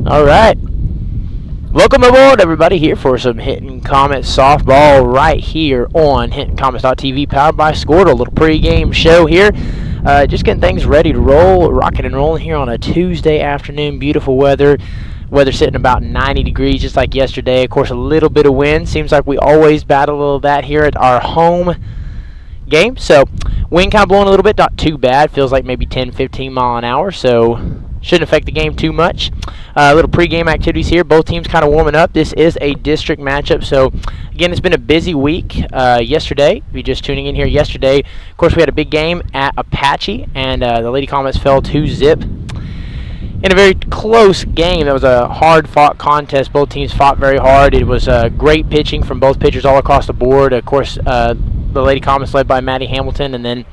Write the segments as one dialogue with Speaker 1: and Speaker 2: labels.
Speaker 1: All right. Welcome aboard, everybody, here for some Hinton Comets softball right here on HintonComets.tv, powered by Squirt. A little pregame show here. Just getting things ready to roll, rocking and rolling here on a Tuesday afternoon. Beautiful weather. Weather sitting about 90 degrees, just like yesterday. Of course, a little bit of wind. Seems like we always battle a little of that here at our home game. So, wind kind of blowing a little bit, not too bad. Feels like maybe 10, 15 mile an hour, so shouldn't affect the game too much. A little pregame activities here. Both teams kind of warming up. This is a district matchup, so again, it's been a busy week. Yesterday, if you're just tuning in here, yesterday, of course, we had a big game at Apache, and the Lady Comets fell 2-zip in a very close game. That was a hard-fought contest. Both teams fought very hard. It was great pitching from both pitchers all across the board. Of course, the Lady Comets led by Maddie Hamilton, and then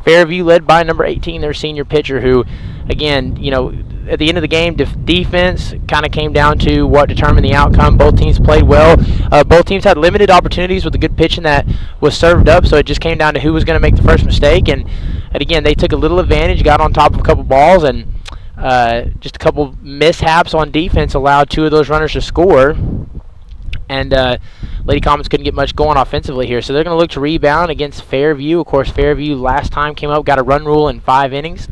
Speaker 1: Fairview led by number 18, their senior pitcher, who, again, you know, at the end of the game, defense kind of came down to what determined the outcome. Both teams played well. Both teams had limited opportunities with the good pitching that was served up, so it just came down to who was going to make the first mistake. And again, they took a little advantage, got on top of a couple balls, and just a couple mishaps on defense allowed two of those runners to score. And Lady Comets couldn't get much going offensively here, so they're going to look to rebound against Fairview. Of course, Fairview last time came up, got a run rule in 5 innings.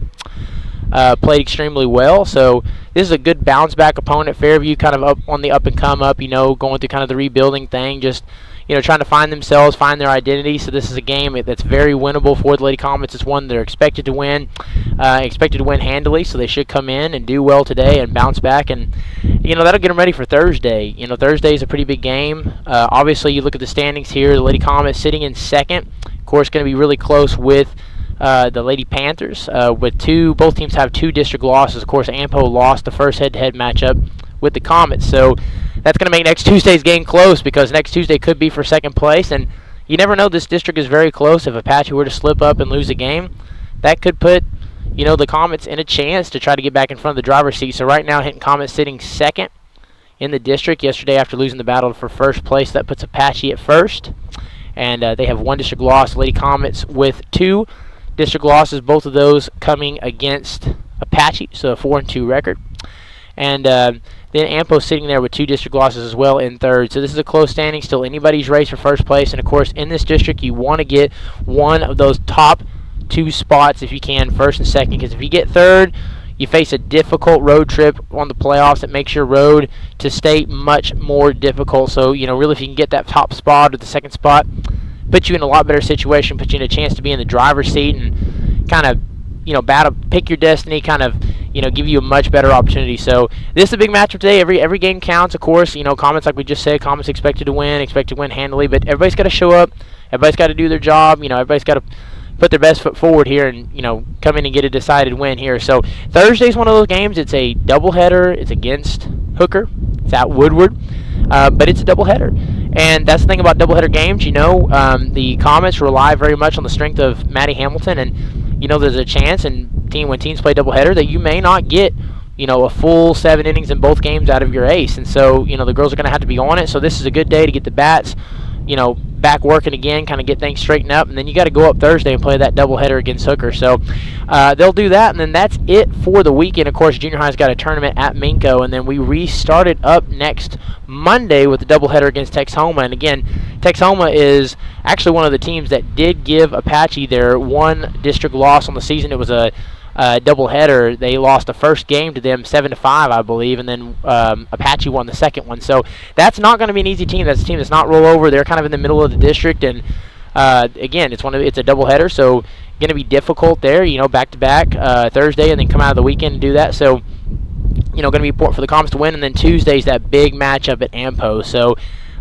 Speaker 1: Played extremely well, so this is a good bounce-back opponent. Fairview kind of up on the up-and-come-up, you know, going through kind of the rebuilding thing, just, you know, trying to find themselves, find their identity. So this is a game that's very winnable for the Lady Comets. It's one they're expected to win handily, so they should come in and do well today and bounce back, and, you know, that'll get them ready for Thursday. You know, Thursday is a pretty big game. Obviously, you look at the standings here, the Lady Comets sitting in second. Of course, going to be really close with the Lady Panthers. Both teams have 2 district losses. Of course, Ampo lost the first head-to-head matchup with the Comets, so that's going to make next Tuesday's game close, because next Tuesday could be for second place, and you never know. This district is very close. If Apache were to slip up and lose a game, that could put, you know, the Comets in a chance to try to get back in front of the driver's seat. So right now, Hinton Comets sitting second in the district. Yesterday, after losing the battle for first place, that puts Apache at first, and they have 1 district loss. Lady Comets with 2 district losses, both of those coming against Apache, so a 4-2 record. And then Ampo sitting there with 2 district losses as well in third. So this is a close standing, still anybody's race for first place. And of course, in this district, you want to get one of those top 2 spots if you can, first and second, because if you get third, you face a difficult road trip on the playoffs that makes your road to state much more difficult. So, you know, really, if you can get that top spot or the second spot, put you in a lot better situation, put you in a chance to be in the driver's seat and kind of, you know, pick your destiny, kind of, you know, give you a much better opportunity. So this is a big matchup today. Every game counts, of course. You know, Comets, like we just said, Comets expect to win handily, but everybody's got to show up. Everybody's got to do their job. You know, everybody's got to put their best foot forward here and, you know, come in and get a decided win here. So Thursday's one of those games. It's a doubleheader. It's against Hooker. It's at Woodward, but it's a doubleheader. And that's the thing about doubleheader games. You know, the Comets rely very much on the strength of Maddie Hamilton, and, you know, there's a chance when teams play doubleheader that you may not get, you know, a full 7 innings in both games out of your ace. And so, you know, the girls are going to have to be on it. So this is a good day to get the bats, you know, back working again, kind of get things straightened up, and then you got to go up Thursday and play that doubleheader against Hooker. So they'll do that, and then that's it for the weekend. Of course, junior high's got a tournament at Minco, and then we restarted up next Monday with the doubleheader against Texhoma. And again, Texhoma is actually one of the teams that did give Apache their 1 district loss on the season. It was a doubleheader. They lost the first game to them 7-5, I believe, and then Apache won the second one. So that's not going to be an easy team. That's a team that's not rollover. They're kind of in the middle of the district, and again, it's a doubleheader, so going to be difficult there. You know, back to back Thursday, and then come out of the weekend and do that. So, you know, going to be important for the Comets to win. And then Tuesday's that big matchup at Ampo. So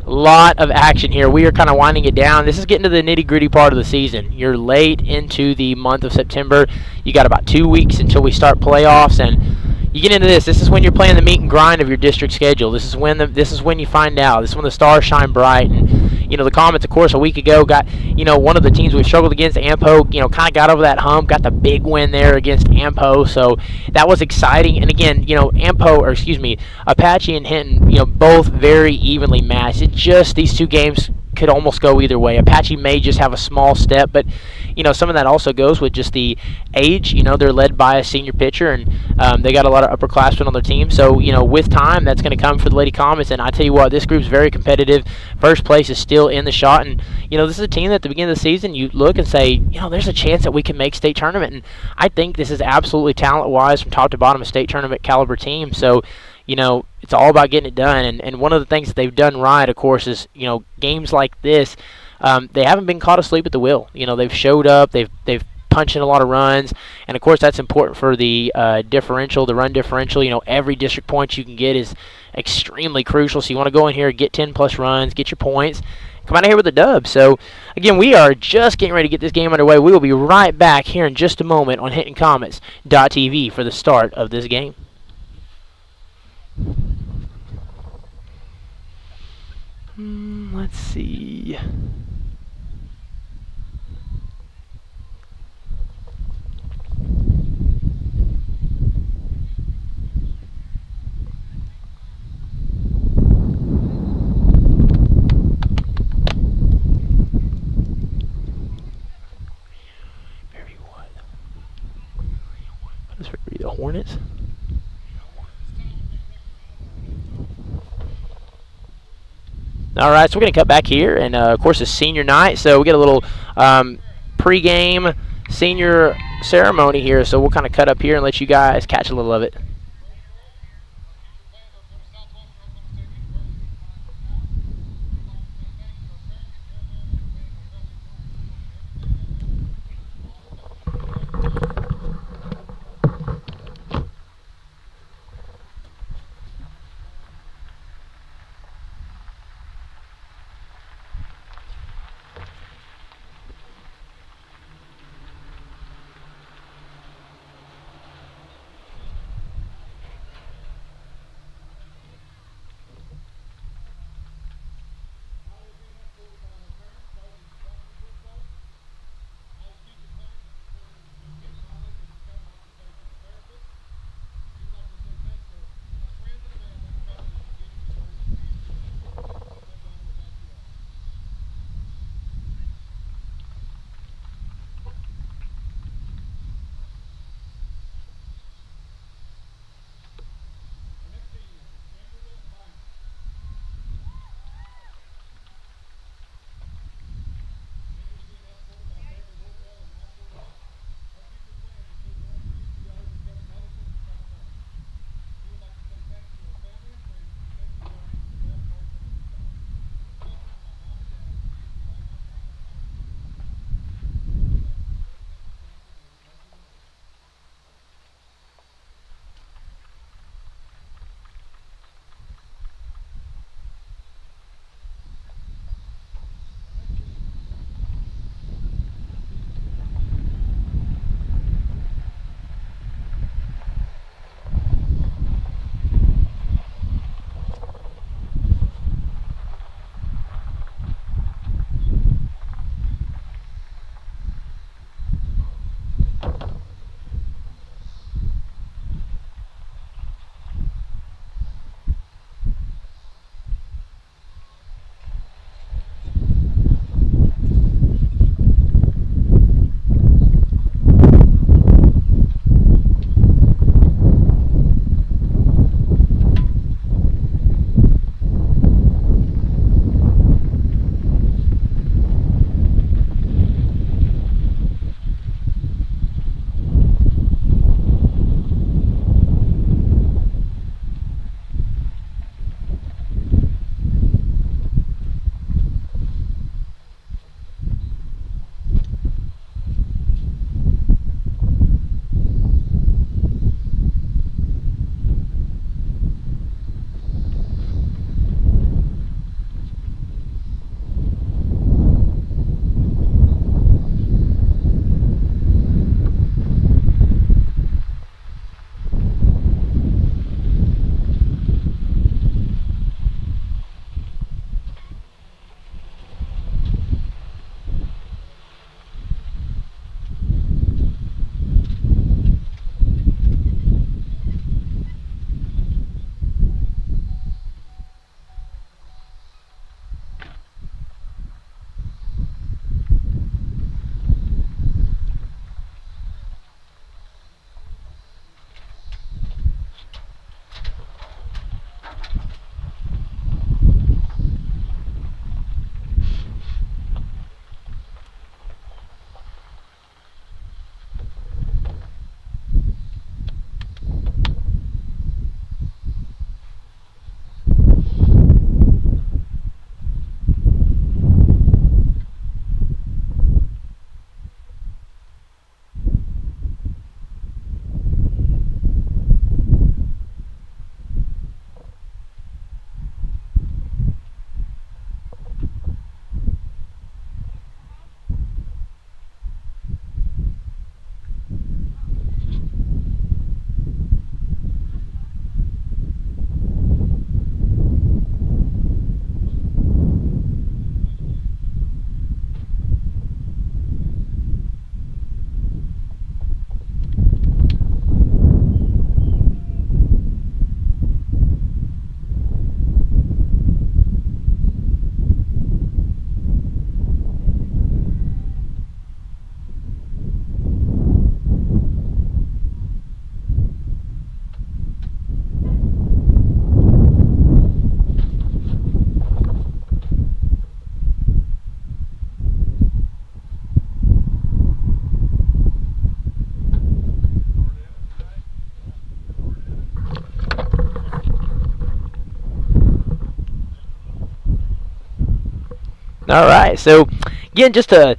Speaker 1: a lot of action here. We are kind of winding it down. This is getting to the nitty-gritty part of the season. You're late into the month of September. You got about 2 weeks until we start playoffs, and you get into this. This is when you're playing the meat and grind of your district schedule. This is when you find out. This is when the stars shine bright. And, you know, the Comets, of course, a week ago got, you know, one of the teams we've struggled against, Ampo, you know, kind of got over that hump, got the big win there against Ampo. So that was exciting. And again, you know, Apache and Hinton, you know, both very evenly matched. It just, these 2 games could almost go either way. Apache may just have a small step, but some of that also goes with just the age. They're led by a senior pitcher, and they got a lot of upperclassmen on their team. So with time, that's going to come for the Lady Comets. And I tell you what, this group's very competitive. First place is still in the shot, and this is a team that at the beginning of the season you look and say, there's a chance that we can make state tournament. And I think this is absolutely talent-wise from top to bottom a state tournament caliber team. So it's all about getting it done. And one of the things that they've done right, of course, is, games like this, they haven't been caught asleep at the wheel. They've showed up, they've punched in a lot of runs, and of course that's important for the differential, the run differential. Every district point you can get is extremely crucial. So you want to go in here, get 10-plus runs, get your points, come out of here with a dub. So, again, we are just getting ready to get this game underway. We will be right back here in just a moment on HintonComets.tv for the start of this game. Let's see. Fairview what? What is Fairview? The Hornets? All right, so we're going to cut back here, and of course it's senior night, so we get a little pre-game senior ceremony here, so we'll kind of cut up here and let you guys catch a little of it. All right, so again, just a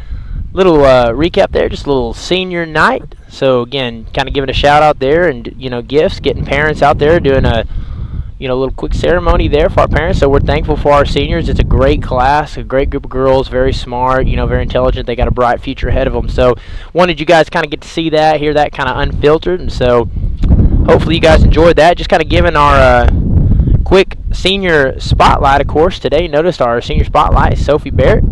Speaker 1: little recap there, just a little senior night. So again, kind of giving a shout out there, and gifts, getting parents out there doing a little quick ceremony there for our parents. So we're thankful for our seniors. It's a great class, a great group of girls, very smart, very intelligent. They got a bright future ahead of them. So wanted you guys kind of get to see that, hear that kind of unfiltered, and so hopefully you guys enjoyed that. Just kind of giving our quick senior spotlight, of course. Today, noticed our senior spotlight, Sophie Barrett,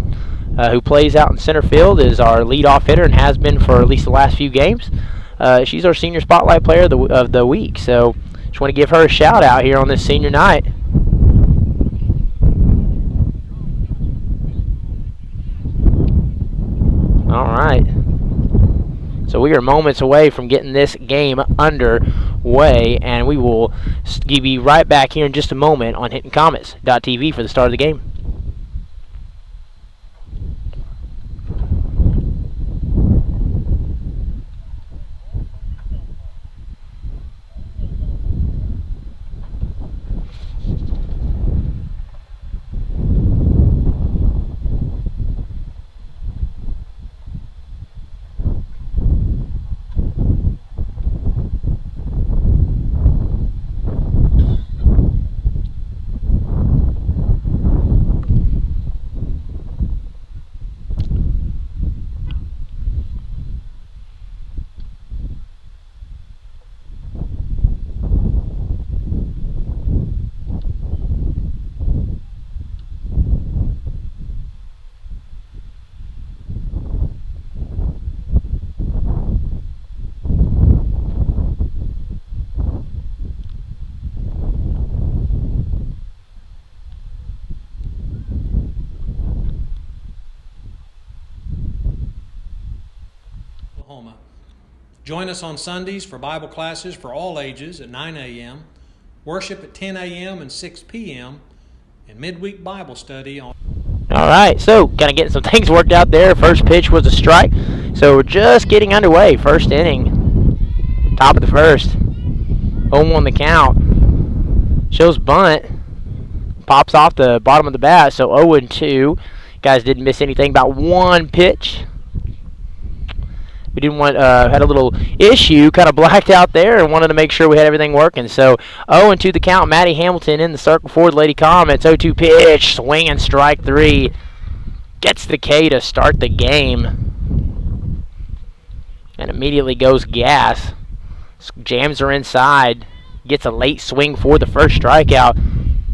Speaker 1: who plays out in center field, is our leadoff hitter and has been for at least the last few games. She's our senior spotlight player of the week. So just want to give her a shout out here on this senior night. All right. So we are moments away from getting this game underway, and we will be right back here in just a moment on HintonComets.tv for the start of the game.
Speaker 2: Join us on Sundays for Bible classes for all ages at 9 a.m., worship at 10 a.m. and 6 p.m., and midweek Bible study on...
Speaker 1: All right, so kind of getting some things worked out there. First pitch was a strike, so we're just getting underway. First inning, top of the first. 0-1 the count. Shows bunt. Pops off the bottom of the bat, so 0-2. Guys didn't miss anything, about one pitch. We didn't want had a little issue, kind of blacked out there, and wanted to make sure we had everything working. So 0-2 the count. Maddie Hamilton in the circle for the Lady Comets. 0-2 pitch, swing and strike 3. Gets the K to start the game, and immediately goes gas. Jams her inside. Gets a late swing for the first strikeout. And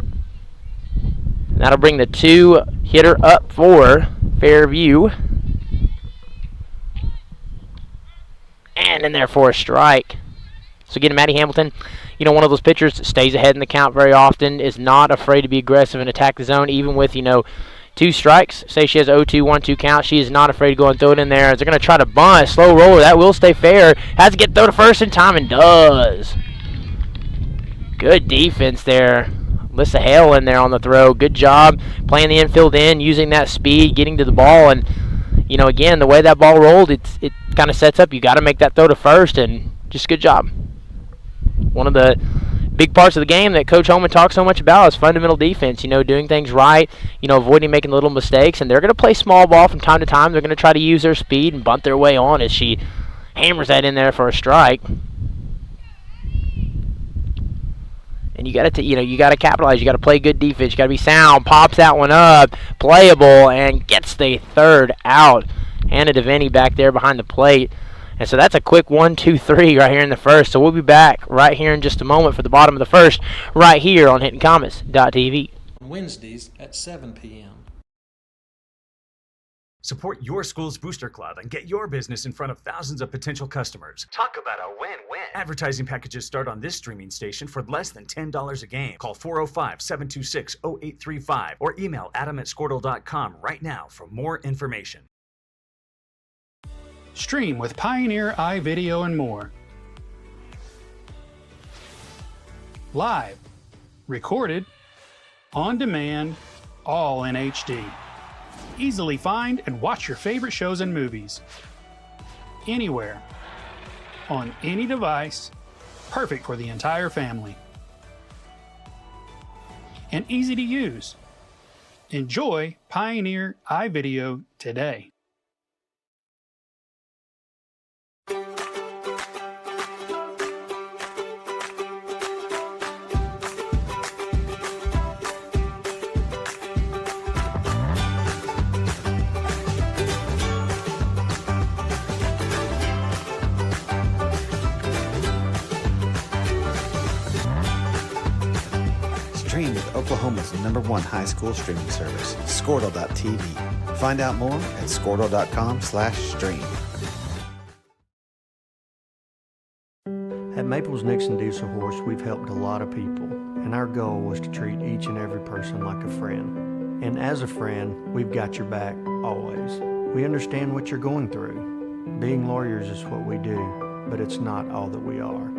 Speaker 1: that'll bring the 2-hitter up for Fairview. And in there for a strike. So again, Maddie Hamilton, one of those pitchers that stays ahead in the count very often, is not afraid to be aggressive and attack the zone, even with, 2 strikes. Say she has 0-2, 1-2 count. She is not afraid to go and throw it in there. They're going to try to bunt, slow roller. That will stay fair. Has to get throw to first in time and does. Good defense there. Alyssa Hale in there on the throw. Good job playing the infield in, using that speed, getting to the ball, and again, the way that ball rolled, it kind of sets up. You got to make that throw to first, and just good job. One of the big parts of the game that Coach Holman talks so much about is fundamental defense, doing things right, avoiding making little mistakes, and they're going to play small ball from time to time. They're going to try to use their speed and bunt their way on as she hammers that in there for a strike. And you got to, you got to capitalize. You got to play good defense. You got to be sound. Pops that one up, playable, and gets the third out. Hannah DeVinny back there behind the plate. And so that's a quick 1-2-3 right here in the first. So we'll be back right here in just a moment for the bottom of the first, right here on HintonComets.tv.
Speaker 2: Wednesdays at 7 p.m.
Speaker 3: Support your school's booster club and get your business in front of thousands of potential customers. Talk about a win-win. Advertising packages start on this streaming station for less than $10 a game. Call 405-726-0835 or email adam@squirtle.com right now for more information.
Speaker 4: Stream with Pioneer iVideo and more. Live, recorded, on demand, all in HD. Easily find and watch your favorite shows and movies. Anywhere. On any device. Perfect for the entire family. And easy to use. Enjoy Pioneer iVideo today.
Speaker 5: Stream with Oklahoma's #1 high school streaming service, Squirtle.tv. Find out more at squirtle.com/stream.
Speaker 6: At Maples Nixon Diesel Horse, we've helped a lot of people, and our goal was to treat each and every person like a friend. And as a friend, we've got your back always. We understand what you're going through. Being lawyers is what we do, but it's not all that we are.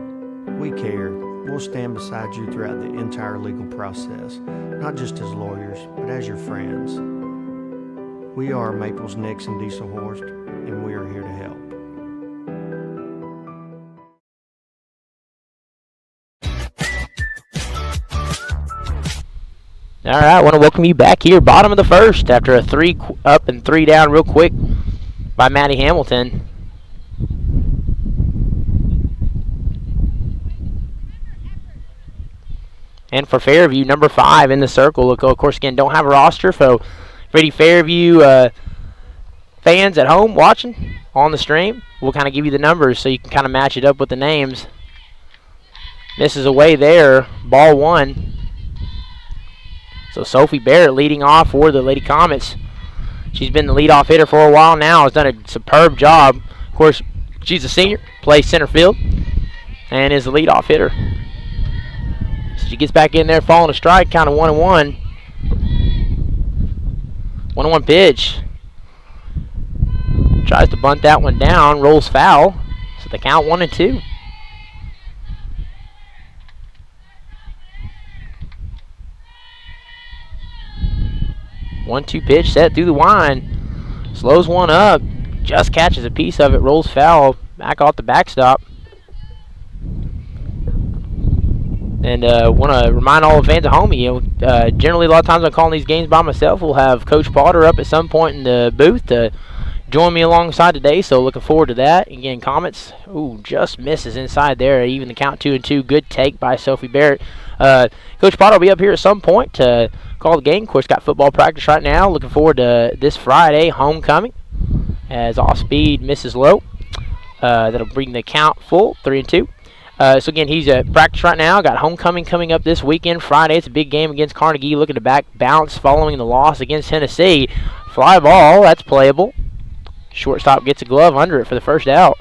Speaker 6: We care. We'll stand beside you throughout the entire legal process, not just as lawyers, but as your friends. We are Maples Nixon Diesel Horse, and we are here to help.
Speaker 1: All right, I want to welcome you back here, bottom of the first, after a 3 up and 3 down real quick by Maddie Hamilton. And for Fairview, number 5 in the circle. Look, of course, again, don't have a roster. So, for any Fairview fans at home watching on the stream, we'll kind of give you the numbers so you can kind of match it up with the names. Misses away there, ball 1. So, Sophie Barrett leading off for the Lady Comets. She's been the leadoff hitter for a while now. Has done a superb job. Of course, she's a senior, plays center field, and is the leadoff hitter. She gets back in there, following a strike, count of 1-1. 1-1 pitch. Tries to bunt that one down, rolls foul. So the count 1-2. 1-2 pitch set through the wind. Slows one up, just catches a piece of it, rolls foul, back off the backstop. And want to remind all the fans at home, generally a lot of times I'm calling these games by myself. We'll have Coach Potter up at some point in the booth to join me alongside today, so looking forward to that. Again, Comets, just misses inside there. Even the count 2-2, good take by Sophie Barrett. Coach Potter will be up here at some point to call the game. Of course, got football practice right now. Looking forward to this Friday, homecoming, as off-speed misses low. That'll bring the count full, 3-2. So again, he's at practice right now. Got homecoming coming up this weekend, Friday. It's a big game against Carnegie. Looking to back bounce following the loss against Tennessee. Fly ball, that's playable. Shortstop gets a glove under it for the first out.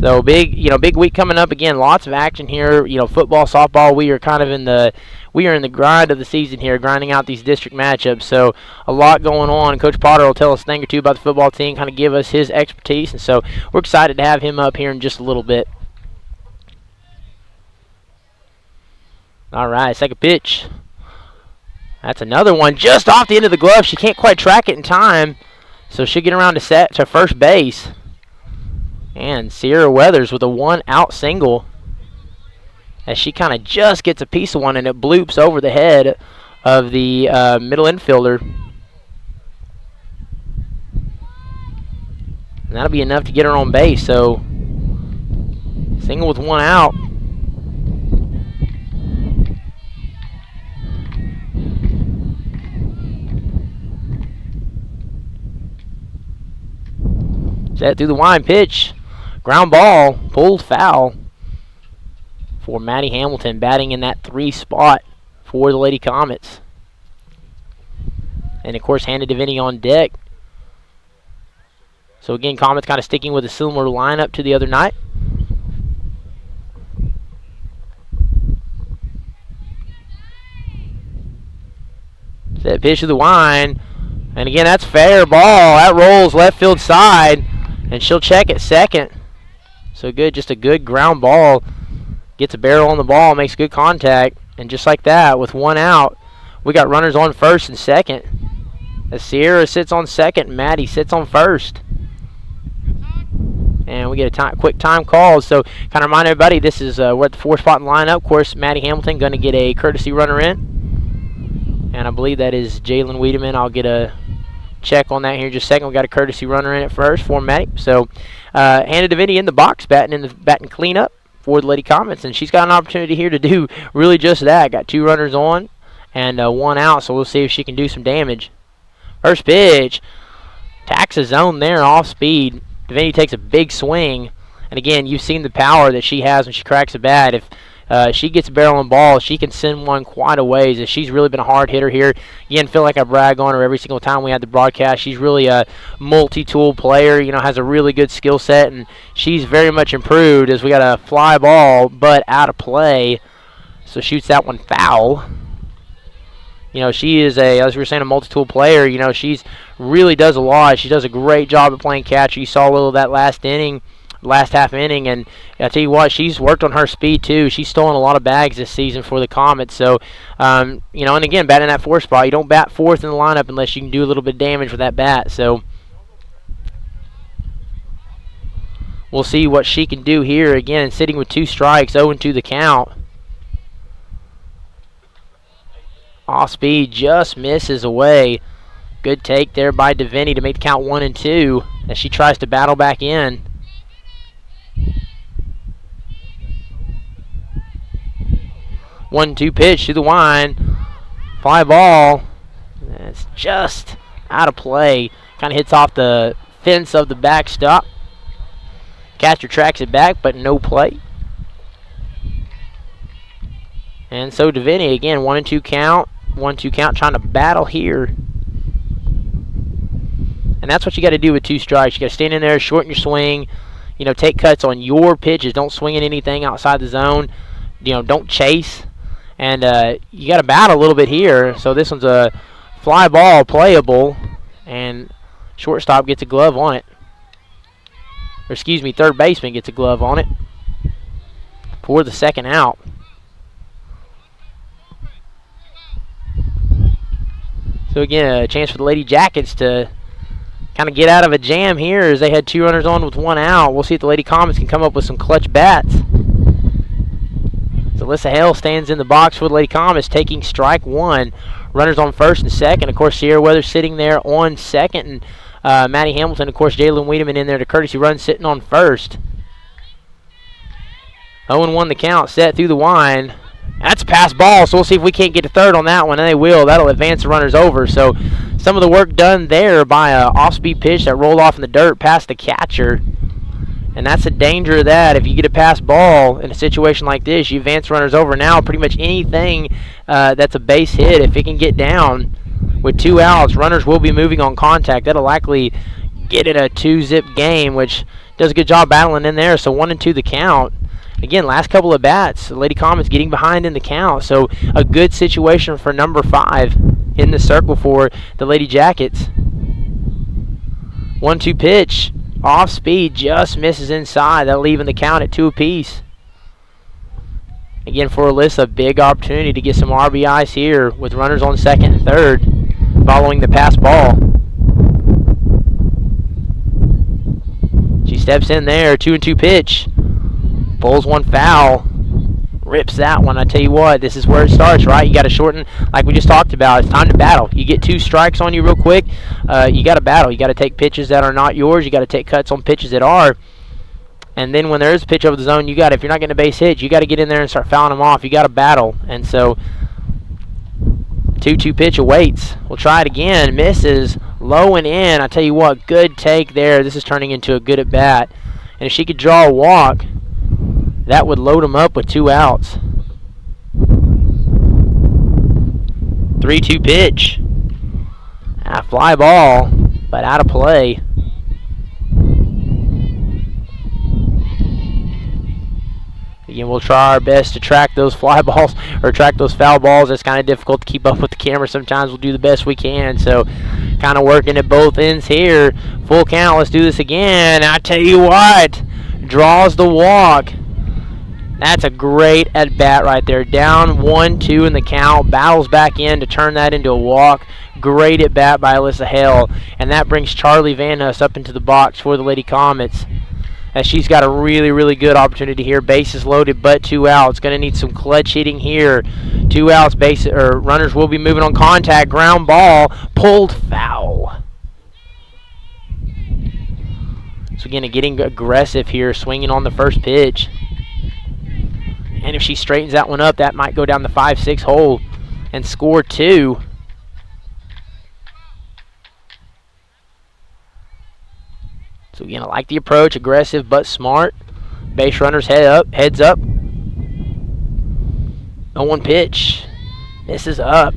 Speaker 1: So big week coming up again. Lots of action here. Football, softball. We are kind of in the grind of the season here, grinding out these district matchups. So a lot going on. Coach Potter will tell us a thing or two about the football team, kind of give us his expertise, and so we're excited to have him up here in just a little bit. All right, second pitch. That's another one just off the end of the glove. She can't quite track it in time, so she'll get around to first base. And Sierra Weathers with a 1-out single, as she kind of just gets a piece of one, and it bloops over the head of the middle infielder. And that'll be enough to get her on base. So single with 1 out. Set through the wind, pitch. Ground ball, pulled foul for Maddie Hamilton, batting in that 3 spot for the Lady Comets. And, of course, handed to Vinny on deck. So, again, Comets kind of sticking with a similar lineup to the other night. Set pitch to the wind. And, again, that's fair ball. That rolls left field side. And she'll check at second. So good, just a good ground ball. Gets a barrel on the ball, makes good contact. And just like that, with 1 out, we got runners on first and second. As Sierra sits on second, Maddie sits on first. And we get a quick time call. So kind of remind everybody, this is we're at the 4-spot lineup. Of course, Maddie Hamilton going to get a courtesy runner in. And I believe that is Jalen Wiedemann. I'll get a check on that here in just a second. We got a courtesy runner in at first for Maddie. So Hannah Deviney in the box, batting cleanup for the Lady Comets. And she's got an opportunity here to do really just that. Got 2 runners on and 1 out. So we'll see if she can do some damage. First pitch. Tacks a zone there off speed. Deviney takes a big swing, and again, you've seen the power that she has when she cracks a bat. If she gets a barrel on ball, she can send one quite a ways. As she's really been a hard hitter here. Again, feel like I brag on her every single time we had the broadcast. She's really a multi-tool player. Has a really good skill set, and she's very much improved. As we got a fly ball, but out of play, so shoots that one foul. She is as we were saying, a multi-tool player. She's really does a lot. She does a great job at playing catcher. You saw a little of that last half inning, and I tell you what, she's worked on her speed too. She's stolen a lot of bags this season for the Comets. So, and again, batting that 4 spot, you don't bat 4th in the lineup unless you can do a little bit of damage with that bat. So, we'll see what she can do here. Again, sitting with 2 strikes, 0-2 the count. Off speed, just misses away. Good take there by Deviney to make the count 1-2 as she tries to battle back in. One-two pitch to the line. Fly ball. That's just out of play. Kind of hits off the fence of the backstop. Catcher tracks it back, but no play. And so Deviney again, 1-2 count. 1-2 count, trying to battle here. And that's what you got to do with 2 strikes. You got to stand in there, shorten your swing, take cuts on your pitches. Don't swing at anything outside the zone. Don't chase. And you got to battle a little bit here. So this one's a fly ball, playable, and shortstop gets a glove on it. Or excuse me, third baseman gets a glove on it for the second out. So again, a chance for the Lady Jackets to kind of get out of a jam here as they had 2 runners on with 1 out. We'll see if the Lady Comets can come up with some clutch bats. So Alyssa Hale stands in the box for the Lady Comets, taking strike 1. Runners on first and second. Of course, Sierra Weathers sitting there on second, and Maddie Hamilton, of course, Jalen Wiedemann in there to courtesy run, sitting on first. 0-1 the count, set through the line. That's a pass ball, so we'll see if we can't get to third on that one, and they will. That'll advance the runners over. So some of the work done there by an off-speed pitch that rolled off in the dirt past the catcher. And that's the danger of that. If you get a pass ball in a situation like this, you advance runners over. Now pretty much anything that's a base hit, if it can get down with 2 outs, runners will be moving on contact. That'll likely get it a 2-zip game, which does a good job battling in there. So 1-2 the count. Again, last couple of bats, the Lady Comets getting behind in the count. So a good situation for number 5 in the circle for the Lady Jackets. 1-2 pitch. Off speed, just misses inside. That'll leave in the count at 2 apiece. Again, for Alyssa, big opportunity to get some RBIs here with runners on second and third following the pass ball. She steps in there, 2-2 pitch. Pulls one foul. Rips that one. I tell you what, this is where it starts, right? You got to shorten, like we just talked about. It's time to battle. You get 2 strikes on you real quick, you got to battle. You got to take pitches that are not yours. You got to take cuts on pitches that are. And then when there is a pitch over the zone, if you're not getting a base hit, you got to get in there and start fouling them off. You got to battle. And so 2-2 pitch awaits. We'll try it again. Misses. Low and in. I tell you what, good take there. This is turning into a good at bat. And if she could draw a walk, that would load them up with 2 outs. 3-2 pitch. A fly ball, but out of play. Again, we'll try our best to track those fly balls or track those foul balls. It's kind of difficult to keep up with the camera. Sometimes we'll do the best we can. So kind of working at both ends here. Full count. Let's do this again. I tell you what, draws the walk. That's a great at-bat right there. Down 1-2 in the count. Battles back in to turn that into a walk. Great at-bat by Alyssa Hale. And that brings Charlie Van Huss up into the box for the Lady Comets. as she's got a really, really good opportunity here. Bases loaded, but 2 outs. Going to need some clutch hitting here. 2 outs, runners will be moving on contact. Ground ball, pulled foul. So again, getting aggressive here, swinging on the first pitch. And if she straightens that one up, that might go down the 5-6 hole and score 2. So again, I like the approach, aggressive but smart. Base runners heads up. 0-1 pitch. Misses up.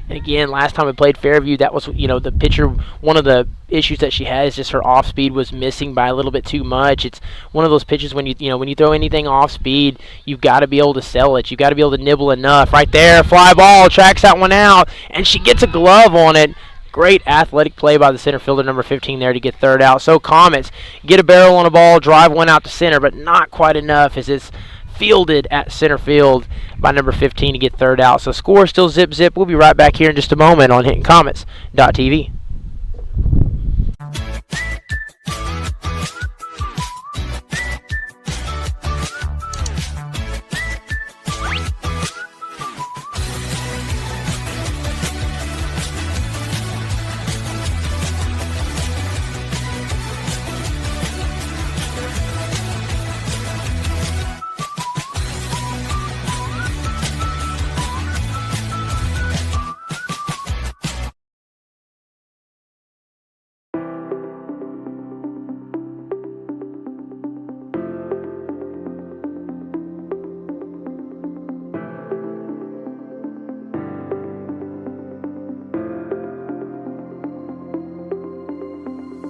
Speaker 1: And again, last time we played Fairview, that was, the pitcher, one of the issues that she has, just her off speed was missing by a little bit too much. It's one of those pitches when when you throw anything off speed, you've got to be able to sell it. You've got to be able to nibble enough. Right there, fly ball, tracks that one out, and she gets a glove on it. Great athletic play by the center fielder, number 15 there, to get third out. So Comets get a barrel on a ball, drive one out to center, but not quite enough as it's fielded at center field by number 15 to get third out. So score still zip. We'll be right back here in just a moment on HintonComets.tv.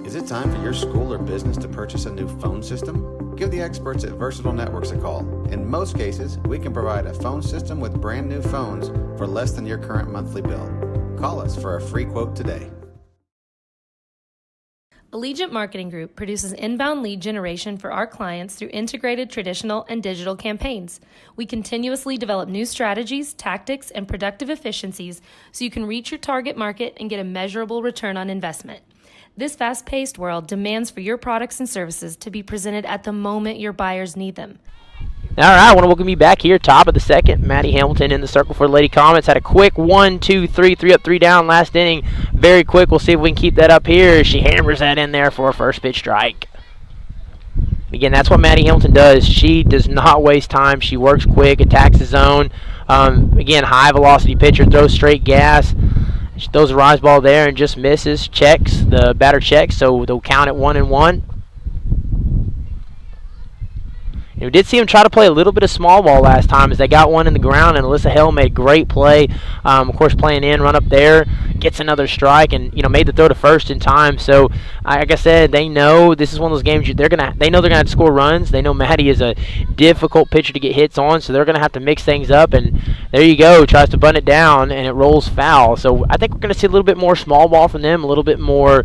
Speaker 5: Is it time for your school or business to purchase a new phone system? Give the experts at Versatile Networks a call. In most cases, we can provide a phone system with brand new phones for less than your current monthly bill. Call us for a free quote today.
Speaker 7: Allegiant Marketing Group produces inbound lead generation for our clients through integrated traditional and digital campaigns. We continuously develop new strategies, tactics, and productive efficiencies so you can reach your target market and get a measurable return on investment. This fast-paced world demands for your products and services to be presented at the moment your buyers need them.
Speaker 1: All right, I want to welcome you back here, top of the second. Maddie Hamilton in the circle for the Lady Comets. Had a quick 1, 2, 3, 3 up, 3 down last inning. Very quick. We'll see if we can keep that up here. She hammers that in there for a first pitch strike. Again, that's what Maddie Hamilton does. She does not waste time. She works quick, attacks the zone. Again, high velocity pitcher, throws straight gas. She throws a rise ball there and just misses. Checks. The batter checks, so they'll count it 1-1. And we did see him try to play a little bit of small ball last time as they got one in the ground, and Alyssa Hale made a great play. Of course, playing in, run up there, gets another strike, and made the throw to first in time. So, like I said, they know this is one of those games they know they're gonna have to score runs. They know Maddie is a difficult pitcher to get hits on, so they're gonna have to mix things up. And there you go, tries to bunt it down, and it rolls foul. So I think we're gonna see a little bit more small ball from them, a little bit more,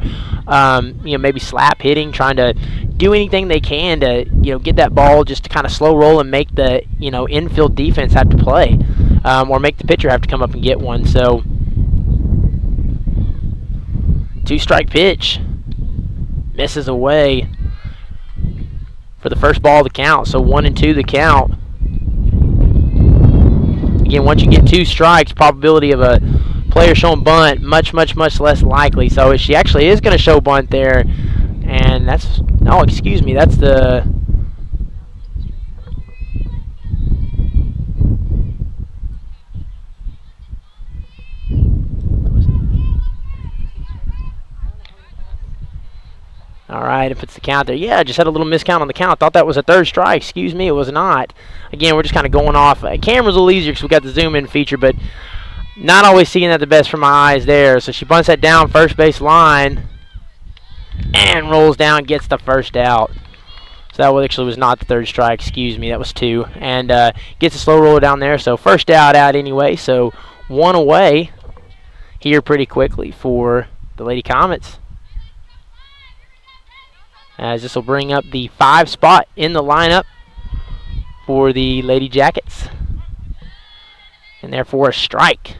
Speaker 1: maybe slap hitting, trying to do anything they can to get that ball just to kind of slow roll and make the infield defense have to play, or make the pitcher have to come up and get one. So 2-strike pitch, misses away for the first ball of the count. So 1-2 the count. Again, once you get 2 strikes, probability of a player showing bunt much less likely. So she actually is going to show bunt there, and that's that's the all right, if it's the count there. Yeah, I just had a little miscount on the count. I thought that was a 3rd strike. Excuse me, it was not. Again, we're just kind of going off. Camera's a little easier because we got the zoom-in feature, but not always seeing that the best for my eyes there. So she bunts that down first base line and rolls down, gets the first out. So that actually was not the 3rd strike. Excuse me, that was 2. And gets a slow roller down there. So first out anyway. So 1 away here pretty quickly for the Lady Comets, as this will bring up the 5 spot in the lineup for the Lady Jackets. And therefore a strike.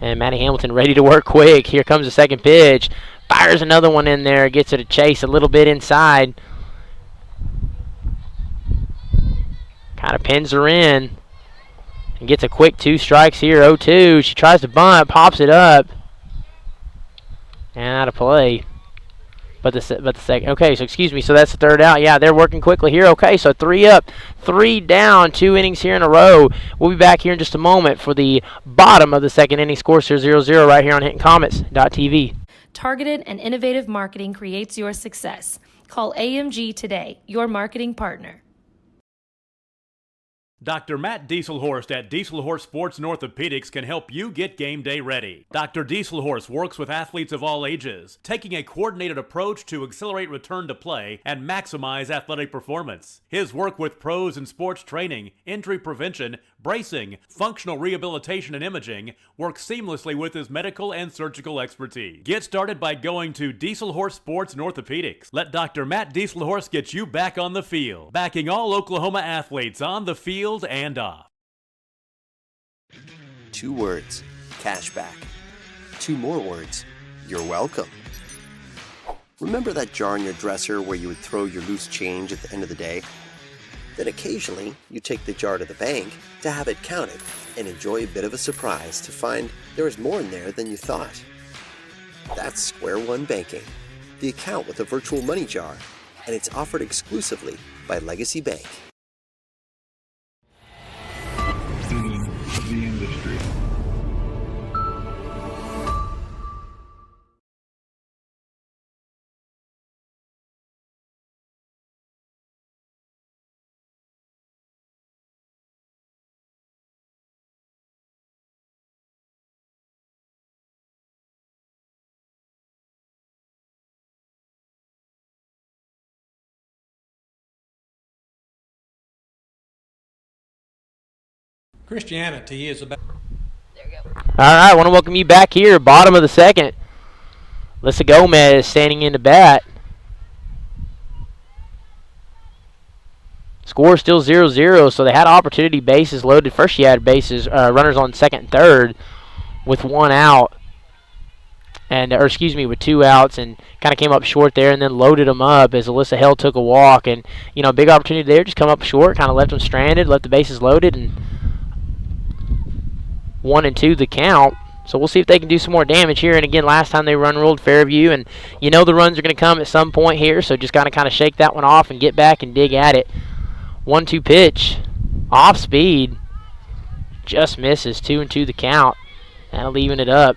Speaker 1: And Maddie Hamilton ready to work quick. Here comes the second pitch. Fires another one in there. Gets it a chase a little bit inside. Kind of pins her in. And gets a quick 2 strikes here. 0-2. She tries to bunt. Pops it up. And out of play. But the second. Okay, so excuse me. So that's the third out. Yeah, they're working quickly here. Okay, so 3 up, 3 down, 2 innings here in a row. We'll be back here in just a moment for the bottom of the second inning. Scores here 0-0 right here on HintonComets.tv.
Speaker 7: Targeted and innovative marketing creates your success. Call AMG today, your marketing partner.
Speaker 8: Dr. Matt Dieselhorst at Dieselhorst Sports and Orthopedics can help you get game day ready. Dr. Dieselhorst works with athletes of all ages, taking a coordinated approach to accelerate return to play and maximize athletic performance. His work with pros in sports training, injury prevention, bracing, functional rehabilitation, and imaging works seamlessly with his medical and surgical expertise. Get started by going to Dieselhorst Sports and Orthopedics. Let Dr. Matt Dieselhorst get you back on the field, backing all Oklahoma athletes on the field and off.
Speaker 9: 2 words, cashback. 2 more words, you're welcome. Remember that jar in your dresser where you would throw your loose change at the end of the day? Then occasionally, you take the jar to the bank to have it counted and enjoy a bit of a surprise to find there is more in there than you thought. That's Square One Banking, the account with a virtual money jar, and it's offered exclusively by Legacy Bank.
Speaker 10: The industry.
Speaker 2: Christianity is about...
Speaker 1: All right, I want to welcome you back here, bottom of the second. Alyssa Gomez standing in the bat. Score still 0-0, so they had opportunity, bases loaded. First she had runners on second and third with 1 out. With 2 outs, and kind of came up short there and then loaded them up as Alyssa Held took a walk. And, big opportunity there, just come up short, kind of left them stranded, left the bases loaded, and 1-2 the count. So we'll see if they can do some more damage here. And again, last time they ruled Fairview, and the runs are going to come at some point here, so just kind of shake that one off and get back and dig at it. 1-2 pitch, off speed, just misses. 2-2 the count. That'll even it up.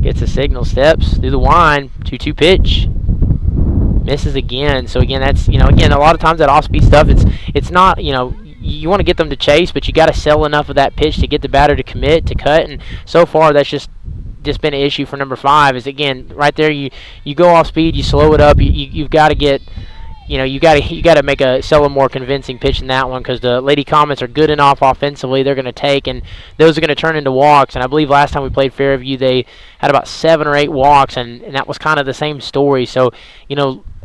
Speaker 1: Gets a signal, steps through the wind. 2-2 pitch. Misses again. So again, that's a lot of times that off-speed stuff. It's not you want to get them to chase, but you got to sell enough of that pitch to get the batter to commit to cut. And so far, that's just been an issue for number 5. Is again right there you go off speed, you slow it up. You've got to get you got to sell a more convincing pitch than that one, because the Lady Comets are good enough offensively. They're going to take, and those are going to turn into walks. And I believe last time we played Fairview, they had about 7 or 8 walks, and that was kind of the same story. So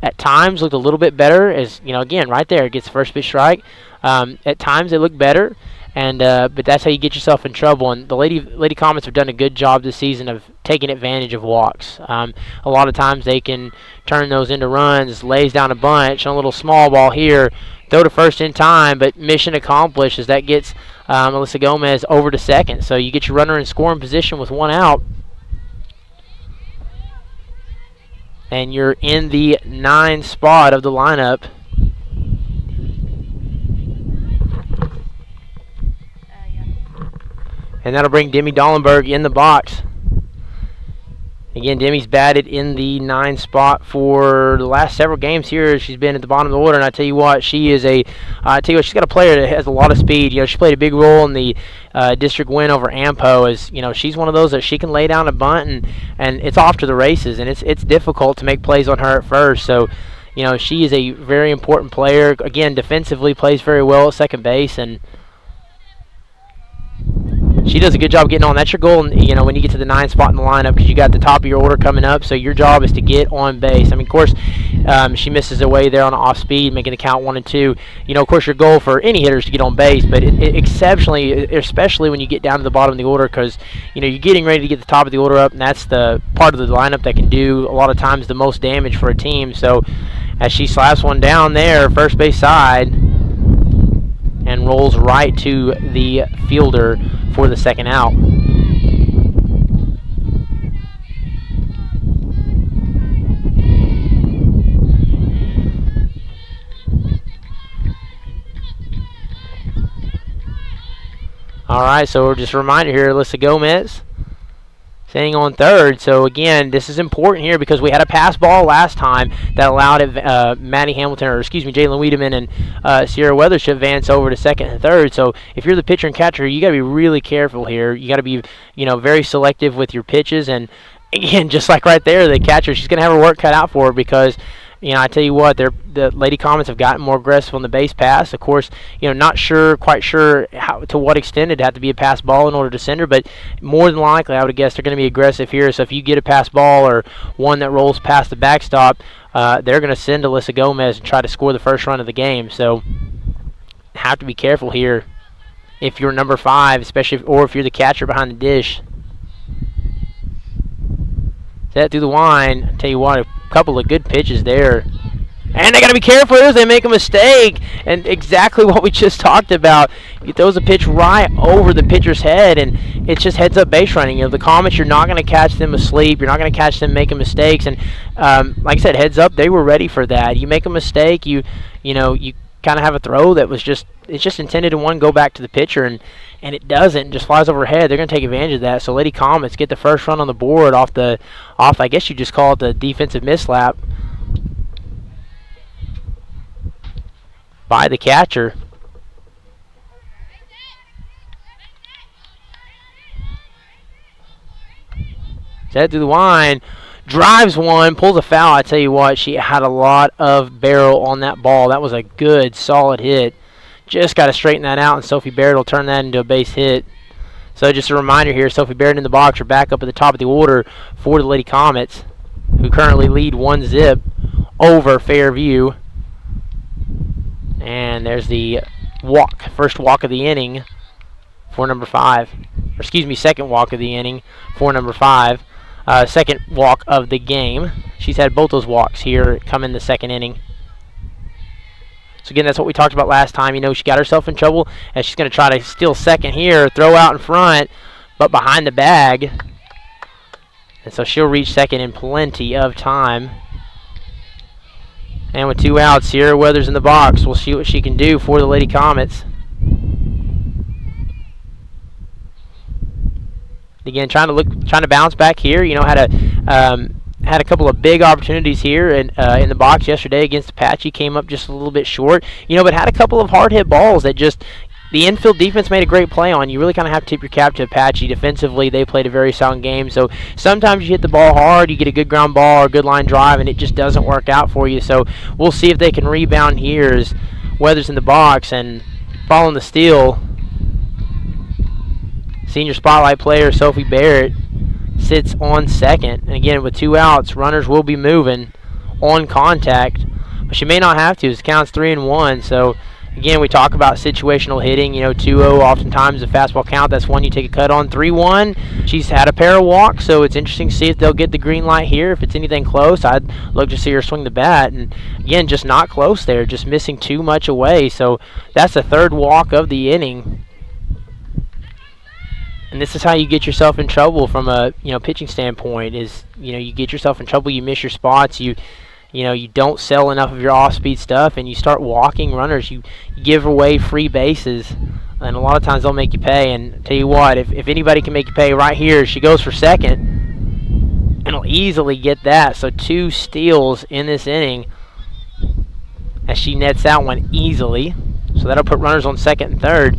Speaker 1: at times looked a little bit better, as again right there, it gets the first pitch strike. At times they look better, and but that's how you get yourself in trouble. And the Lady Comets have done a good job this season of taking advantage of walks. A lot of times they can turn those into runs, lays down a bunch on a little small ball here, throw to first in time, but mission accomplished as that gets Alyssa Gomez over to second. So you get your runner in scoring position with 1 out, and you're in the 9 spot of the lineup. And that'll bring Demi Dollenberg in the box. Again, Demi's batted in the 9 spot for the last several games here. She's been at the bottom of the order, and I tell you what, she's got a player that has a lot of speed. She played a big role in the district win over Ampo. As she's one of those that she can lay down a bunt, and it's off to the races, and it's difficult to make plays on her at first. So, she is a very important player. Again, defensively plays very well at second base, and she does a good job getting on. That's your goal, when you get to the 9 spot in the lineup, because you got the top of your order coming up. So your job is to get on base. I mean, of course, she misses away there on off speed, making the count 1 and 2. Of course, your goal for any hitter is to get on base, but exceptionally, especially when you get down to the bottom of the order, because you're getting ready to get the top of the order up, and that's the part of the lineup that can do a lot of times the most damage for a team. So as she slaps one down there, first base side, and rolls right to the fielder for the second out. All right, so just a reminder here, Alyssa Gomez staying on third. So again, this is important here because we had a pass ball last time that allowed Maddie Hamilton, or excuse me, Jalen Wiedemann and Sierra Weathers to advance over to second and third. So if you're the pitcher and catcher, you got to be really careful here. You got to be, very selective with your pitches. And again, just like right there, the catcher, she's going to have her work cut out for her because, I tell you what, the Lady Comets have gotten more aggressive on the base pass. Of course, not quite sure to what extent it'd have to be a pass ball in order to send her, but more than likely, I would guess they're going to be aggressive here. So if you get a pass ball or one that rolls past the backstop, they're going to send Alyssa Gomez and try to score the first run of the game. So have to be careful here if you're number 5, especially or if you're the catcher behind the dish. Set through the line. I tell you what, a couple of good pitches there. And they got to be careful as they make a mistake. And exactly what we just talked about. He throws a pitch right over the pitcher's head, and it's just heads-up base running. The Comets, you're not going to catch them asleep. You're not going to catch them making mistakes. And like I said, heads up, they were ready for that. You make a mistake, you kind of have a throw that was just intended to go back to the pitcher, and it doesn't, just flies overhead. They're going to take advantage of that. So Lady Comets get the first run on the board off I guess you just call it the defensive mislap by the catcher. Set through the line, drives one, pulls a foul. I tell you what, she had a lot of barrel on that ball. That was a good, solid hit. Just got to straighten that out, and Sophie Barrett will turn that into a base hit. So just a reminder here, Sophie Barrett in the box are back up at the top of the order for the Lady Comets, who currently lead 1-0 over Fairview. And there's the first walk of the inning for number 5. Or excuse me, second walk of the inning for number 5. Second walk of the game. She's had both those walks here come in the second inning. So again, that's what we talked about last time. She got herself in trouble, and she's going to try to steal second here, throw out in front, but behind the bag. And so she'll reach second in plenty of time. And with 2 outs, Sierra Weathers in the box. We'll see what she can do for the Lady Comets. Again, trying to bounce back here. Had a couple of big opportunities here in the box yesterday against Apache. Came up just a little bit short, but had a couple of hard hit balls that just the infield defense made a great play on. You really kind of have to tip your cap to Apache. Defensively, they played a very sound game. So sometimes you hit the ball hard, you get a good ground ball or a good line drive, and it just doesn't work out for you. So we'll see if they can rebound here as Weathers in the box and following the steal. Senior spotlight player Sophie Barrett sits on second. And again, with 2 outs, runners will be moving on contact. But she may not have to. It counts 3-1. So again, we talk about situational hitting. 2-0 oftentimes a fastball count. That's one you take a cut on. 3-1. She's had a pair of walks, so it's interesting to see if they'll get the green light here. If it's anything close, I'd look to see her swing the bat. And again, just not close there. Just missing too much away. So that's the third walk of the inning. And this is how you get yourself in trouble from a pitching standpoint. Is you get yourself in trouble. You miss your spots. You don't sell enough of your off-speed stuff, and you start walking runners. You give away free bases, and a lot of times they'll make you pay. And I'll tell you what, if anybody can make you pay right here, she goes for second, and will easily get that. So 2 steals in this inning as she nets that one easily. So that'll put runners on second and third.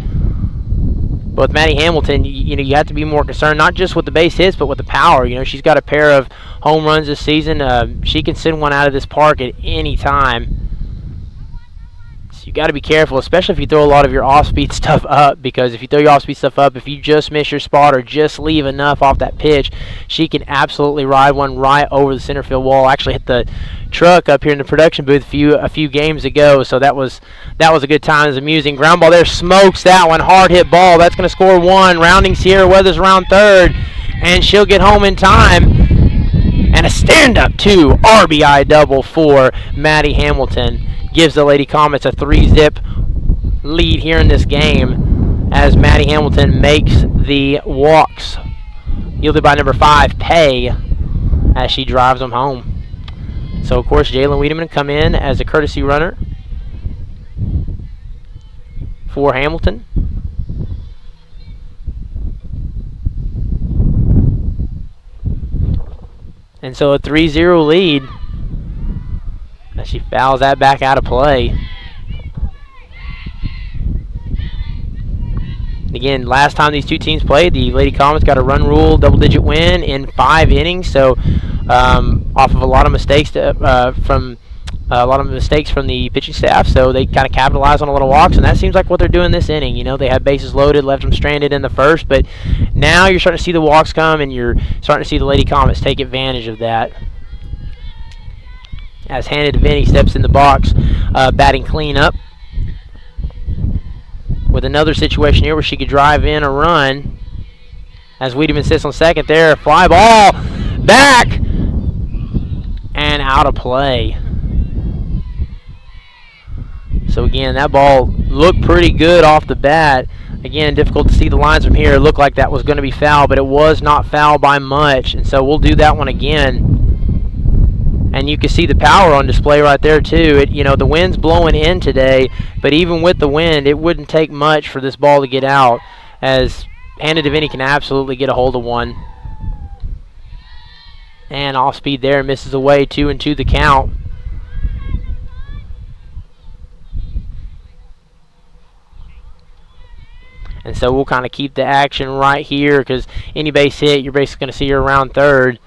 Speaker 1: But with Maddie Hamilton, you have to be more concerned, not just with the base hits, but with the power. She's got a pair of home runs this season. She can send one out of this park at any time. you got to be careful, especially if you throw a lot of your off-speed stuff up, because if you throw your off-speed stuff up, if you just miss your spot or just leave enough off that pitch, she can absolutely ride one right over the center field wall. Actually hit the truck up here in the production booth a few games ago, so that was a good time. It was amusing. Ground ball there, smokes that one. Hard hit ball. That's going to score one. Rounding Sierra Weathers around third, and she'll get home in time. And a stand-up 2 RBI double for Maddie Hamilton gives the Lady Comets a 3-zip lead here in this game as Maddie Hamilton makes the walks, yielded by number 5, Pay, as she drives them home. So, of course, Jalen Wiedemann come in as a courtesy runner for Hamilton. And so a 3-0 lead as she fouls that back out of play. And again, last time these two teams played, the Lady Comets got a run rule double-digit win in 5 innings. So off of a lot of mistakes from the pitching staff, so they kind of capitalized on a lot of walks, and that seems like what they're doing this inning. You know, they had bases loaded, left them stranded in the first, but now you're starting to see the walks come, and you're starting to see the Lady Comets take advantage of that. As Hannah DeVinny steps in the box, batting cleanup, with another situation here where she could drive in a run. As Wiedemann sits on second there, fly ball back and out of play. So again, that ball looked pretty good off the bat. Again, difficult to see the lines from here. It looked like that was going to be foul, but it was not foul by much. And so we'll do that one again. And you can see the power on display right there too. The wind's blowing in today, but even with the wind, it wouldn't take much for this ball to get out, as Hannah DeVinny can absolutely get a hold of one. And off speed there, misses away, 2-2 the count. And so we'll kind of keep the action right here, because any base hit, you're basically going to see her around third.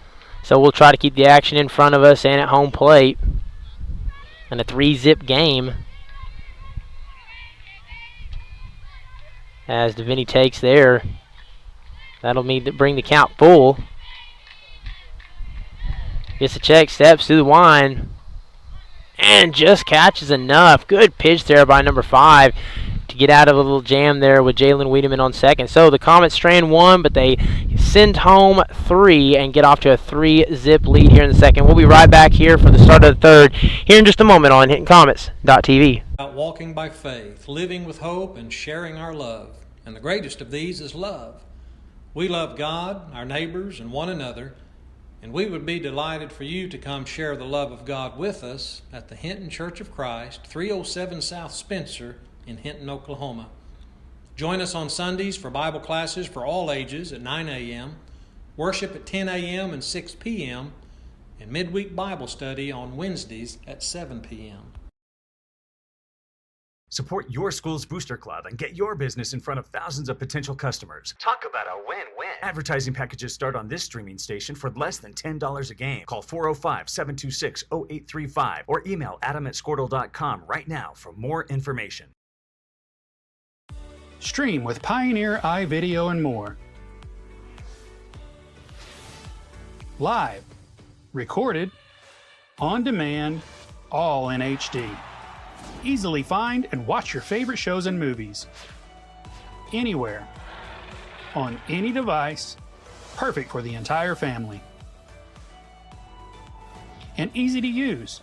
Speaker 1: So we'll try to keep the action in front of us and at home plate. And a 3-zip game as DeVinny takes there. That'll bring the count full. Gets a check, steps through the line, and just catches enough. Good pitch there by number 5 to get out of a little jam there with Jalen Wiedemann on second. So the Comets strand 1, but they send home 3 and get off to a 3-zip lead here in the second. We'll be right back here for the start of the third here in just a moment on HintonComets.tv.
Speaker 2: About walking by faith, living with hope, and sharing our love. And the greatest of these is love. We love God, our neighbors, and one another, and we would be delighted for you to come share the love of God with us at the Hinton Church of Christ, 307 South Spencer in Hinton, Oklahoma. Join us on Sundays for Bible classes for all ages at 9 a.m., worship at 10 a.m. and 6 p.m., and midweek Bible study on Wednesdays at 7 p.m.
Speaker 3: Support your school's booster club and get your business in front of thousands of potential customers. Talk about a win-win. Advertising packages start on this streaming station for less than $10 a game. Call 405-726-0835 or email adam@squirtle.com right now for more information.
Speaker 4: Stream with Pioneer iVideo and more. Live, recorded, on demand, all in HD. Easily find and watch your favorite shows and movies. Anywhere. On any device. Perfect for the entire family. And easy to use.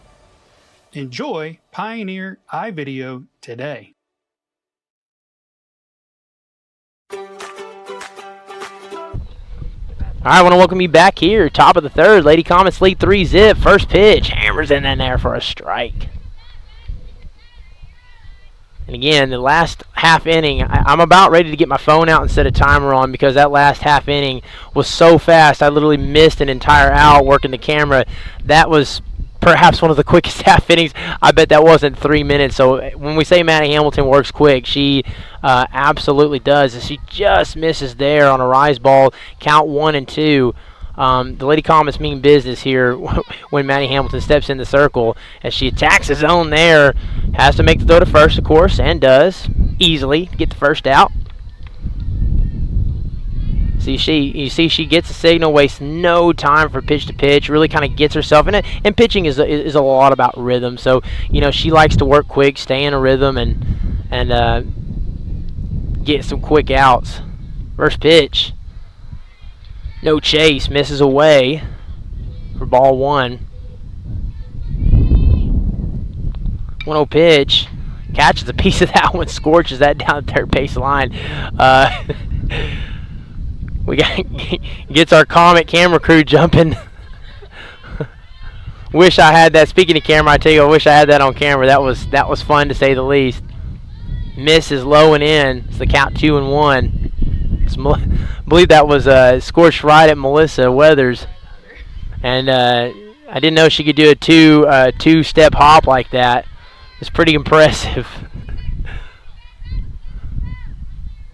Speaker 4: Enjoy Pioneer iVideo today.
Speaker 1: All right, I want to welcome you back here. Top of the third. Lady Comets lead 3-zip. First pitch. Hammers in there for a strike. And again, the last half inning, I'm about ready to get my phone out and set a timer on, because that last half inning was so fast. I literally missed an entire out working the camera. That was perhaps one of the quickest half innings. I bet that wasn't 3 minutes. So when we say Maddie Hamilton works quick, she absolutely does. And she just misses there on a rise ball. Count 1-2. the Lady Comets mean business here when Maddie Hamilton steps in the circle as she attacks the zone there. Has to make the throw to first, of course, and does easily get the first out. You see she gets a signal, wastes no time for pitch to pitch, really kind of gets herself in it. And pitching is a lot about rhythm. So, she likes to work quick, stay in a rhythm, and get some quick outs. First pitch. No chase, misses away for ball 1. 1-0 pitch. Catches a piece of that one, scorches that down the third base line. Gets our Comet camera crew jumping. Wish I had that. Speaking of camera, I tell you, I wish I had that on camera. That was fun to say the least. Misses low and in. It's the count 2-1. I believe that was scorched right at Melissa Weathers, and I didn't know she could do a two-step hop like that. It's pretty impressive.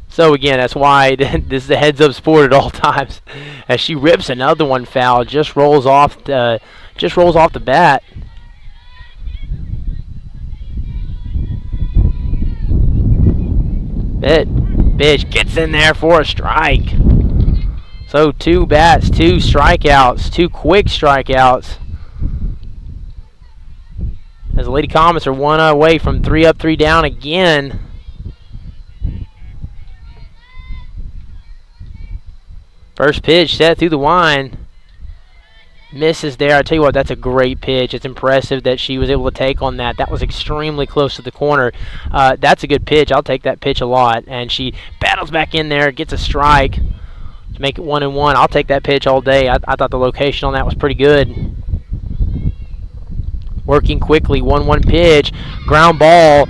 Speaker 1: So again, that's why this is a heads-up sport at all times. As she rips another one foul, just rolls off the bat. Bitch gets in there for a strike. So 2 bats, 2 strikeouts, 2 quick strikeouts. As the Lady Comets are 1 away from 3 up, 3 down again. First pitch set through the wind. Misses there. I tell you what, that's a great pitch. It's impressive that she was able to take on that. That was extremely close to the corner. That's a good pitch. I'll take that pitch a lot. And she battles back in there, gets a strike to make it 1-1. I'll take that pitch all day. I thought the location on that was pretty good. Working quickly, 1-1 pitch. Ground ball,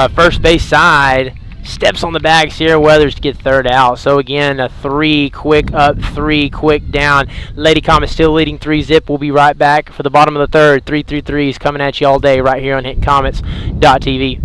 Speaker 1: first base side. Steps on the bag, Sierra Weathers to get third out. So again, a 3 quick up, 3 quick down. Lady Comet still leading 3-zip. We'll be right back for the bottom of the third. 3-3-3 is coming at you all day right here on HintonComets.tv.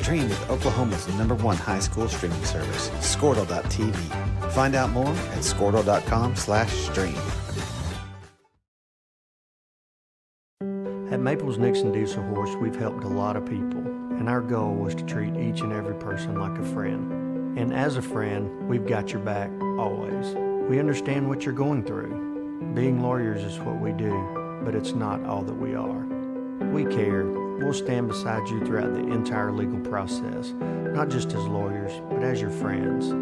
Speaker 5: Stream with Oklahoma's #1 high school streaming service, Squirtle.tv. Find out more at Squirtle.com/stream.
Speaker 6: At Maples Nixon Diesel Horse, we've helped a lot of people, and our goal was to treat each and every person like a friend. And as a friend, we've got your back always. We understand what you're going through. Being lawyers is what we do, but it's not all that we are. We care. We'll stand beside you throughout the entire legal process, not just as lawyers, but as your friends.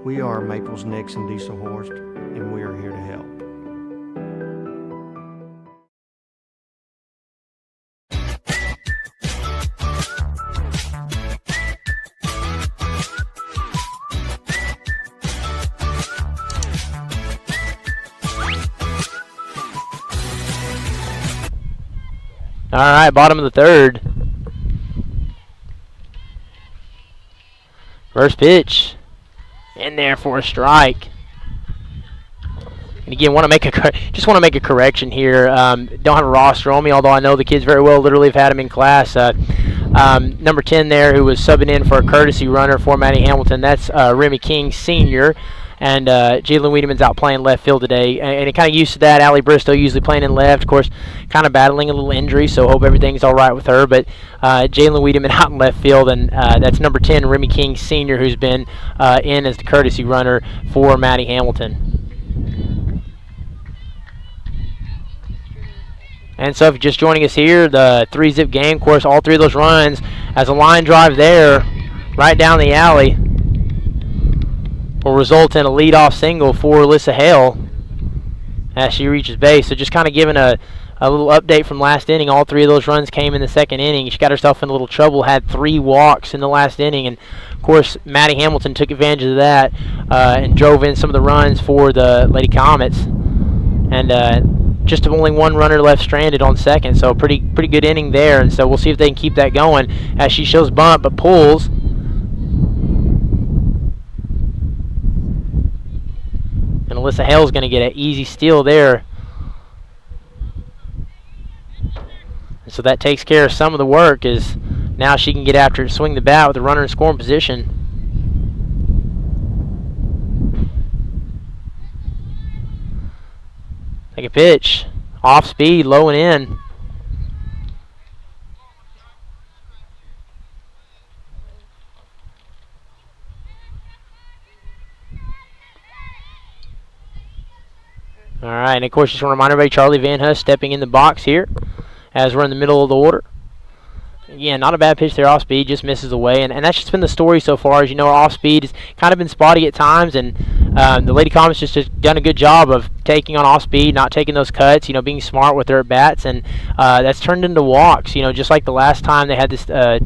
Speaker 6: We are Maples Nixon Diesel Horse, and we are here to help.
Speaker 1: All right, bottom of the third. First pitch, in there for a strike. And again, just want to make a correction here. Don't have a roster on me, although I know the kids very well. Literally have had them in class. Number 10 there, who was subbing in for a courtesy runner for Maddie Hamilton. That's Remy King Sr. And Jalen Wiedemann's out playing left field today. And it kind of used to that. Allie Bristow usually playing in left. Of course, kind of battling a little injury, so hope everything's all right with her. But Jalen Wiedemann out in left field, and that's number 10, Remy King Sr., who's been in as the courtesy runner for Maddie Hamilton. And so if you're just joining us here, the 3-zip game, of course, all 3 of those runs as a line drive there right down the alley will result in a leadoff single for Alyssa Hale as she reaches base. So just kind of giving a little update from last inning. All 3 of those runs came in the second inning. She got herself in a little trouble, had 3 walks in the last inning. And, of course, Maddie Hamilton took advantage of that and drove in some of the runs for the Lady Comets. And just only 1 runner left stranded on second. So pretty good inning there. And so we'll see if they can keep that going as she shows bunt but pulls. Alyssa Hale's going to get an easy steal there. And so that takes care of some of the work, as now she can get after it and swing the bat with a runner in scoring position. Take a pitch. Off speed, low and in. All right, and of course, just want to remind everybody, Charlie Van Huss stepping in the box here as we're in the middle of the order. Again, not a bad pitch there off speed, just misses away. And that's just been the story so far. As you know, our off speed has kind of been spotty at times, and the Lady Comets just has done a good job of taking on off speed, not taking those cuts, being smart with their at-bats, and that's turned into walks. Just like the last time they had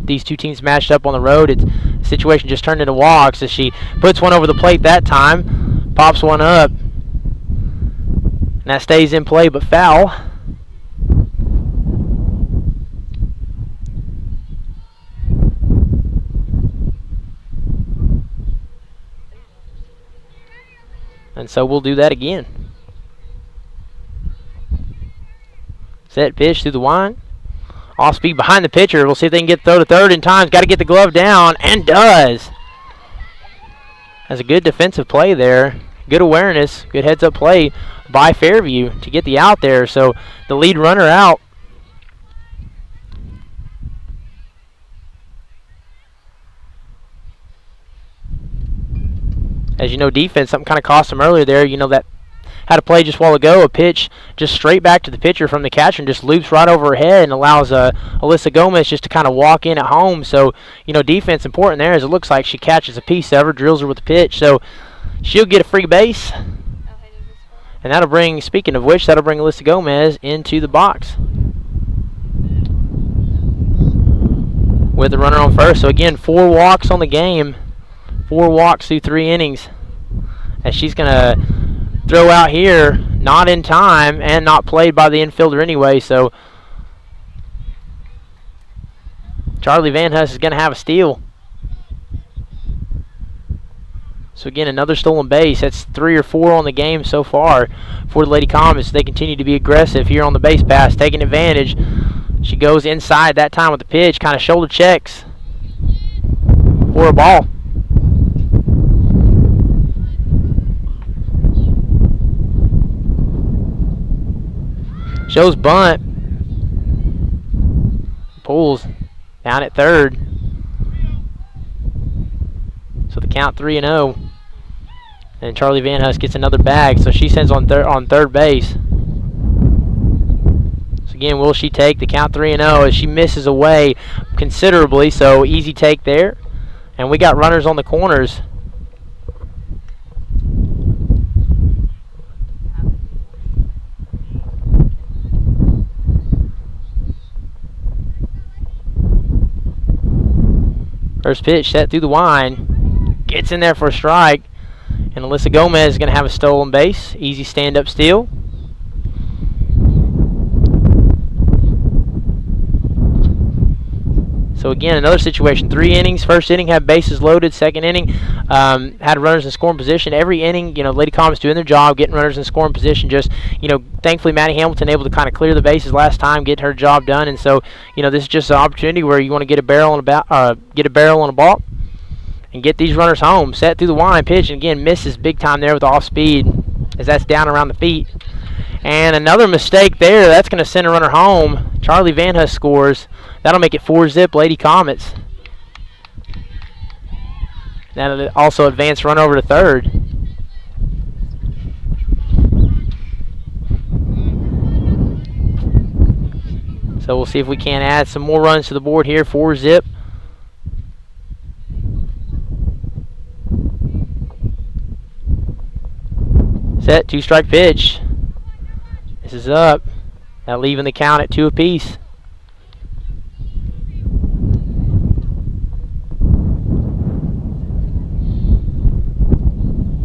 Speaker 1: these two teams matched up on the road, the situation just turned into walks as she puts one over the plate that time, pops one up, and that stays in play but foul. And so we'll do that again. Set pitch through the line. Off speed behind the pitcher. We'll see if they can get throw to third in time. Got to get the glove down, and does. That's a good defensive play there. Good awareness. Good heads-up play by Fairview to get the out there. So the lead runner out. As you know, defense, something kind of cost them earlier there. That had a play just a while ago, a pitch just straight back to the pitcher from the catcher and just loops right over her head and allows Alyssa Gomez just to kind of walk in at home. So, defense important there, as it looks like she catches a piece of her, drills her with the pitch. So she'll get a free base. And that'll bring, speaking of which, that'll bring Alyssa Gomez into the box with the runner on first. So again, 4 walks on the game. 4 walks through 3 innings, as she's going to throw out here, not in time and not played by the infielder anyway. So Charlie Van Huss is going to have a steal. So again, another stolen base. That's 3 or 4 on the game so far for the Lady Comets. They continue to be aggressive here on the base pass, taking advantage. She goes inside that time with the pitch, kind of shoulder checks for a ball. Shows bunt. Pulls down at third. So the count 3-0. And Charlie Van Huss gets another bag, so she sends on third base. So again, will she take the count 3-0 as she misses away considerably? So easy take there. And we got runners on the corners. First pitch set through the line. Gets in there for a strike. And Alyssa Gomez is going to have a stolen base. Easy stand-up steal. So again, another situation. 3 innings. First inning had bases loaded. Second inning had runners in scoring position. Every inning, Lady Comets doing their job, getting runners in scoring position. Just, thankfully Maddie Hamilton able to kind of clear the bases last time, get her job done. And so, this is just an opportunity where you want to get a barrel on a ball, and get these runners home. Set through the line, pitch, and again misses big time there with off speed, as that's down around the feet. And another mistake there. That's going to send a runner home. Charlie Van Huss scores. That'll make it 4-zip Lady Comets. That'll also advance run over to third. So we'll see if we can add some more runs to the board here. 4-zip. Set, 2-strike pitch. This is up. Now leaving the count at 2 apiece.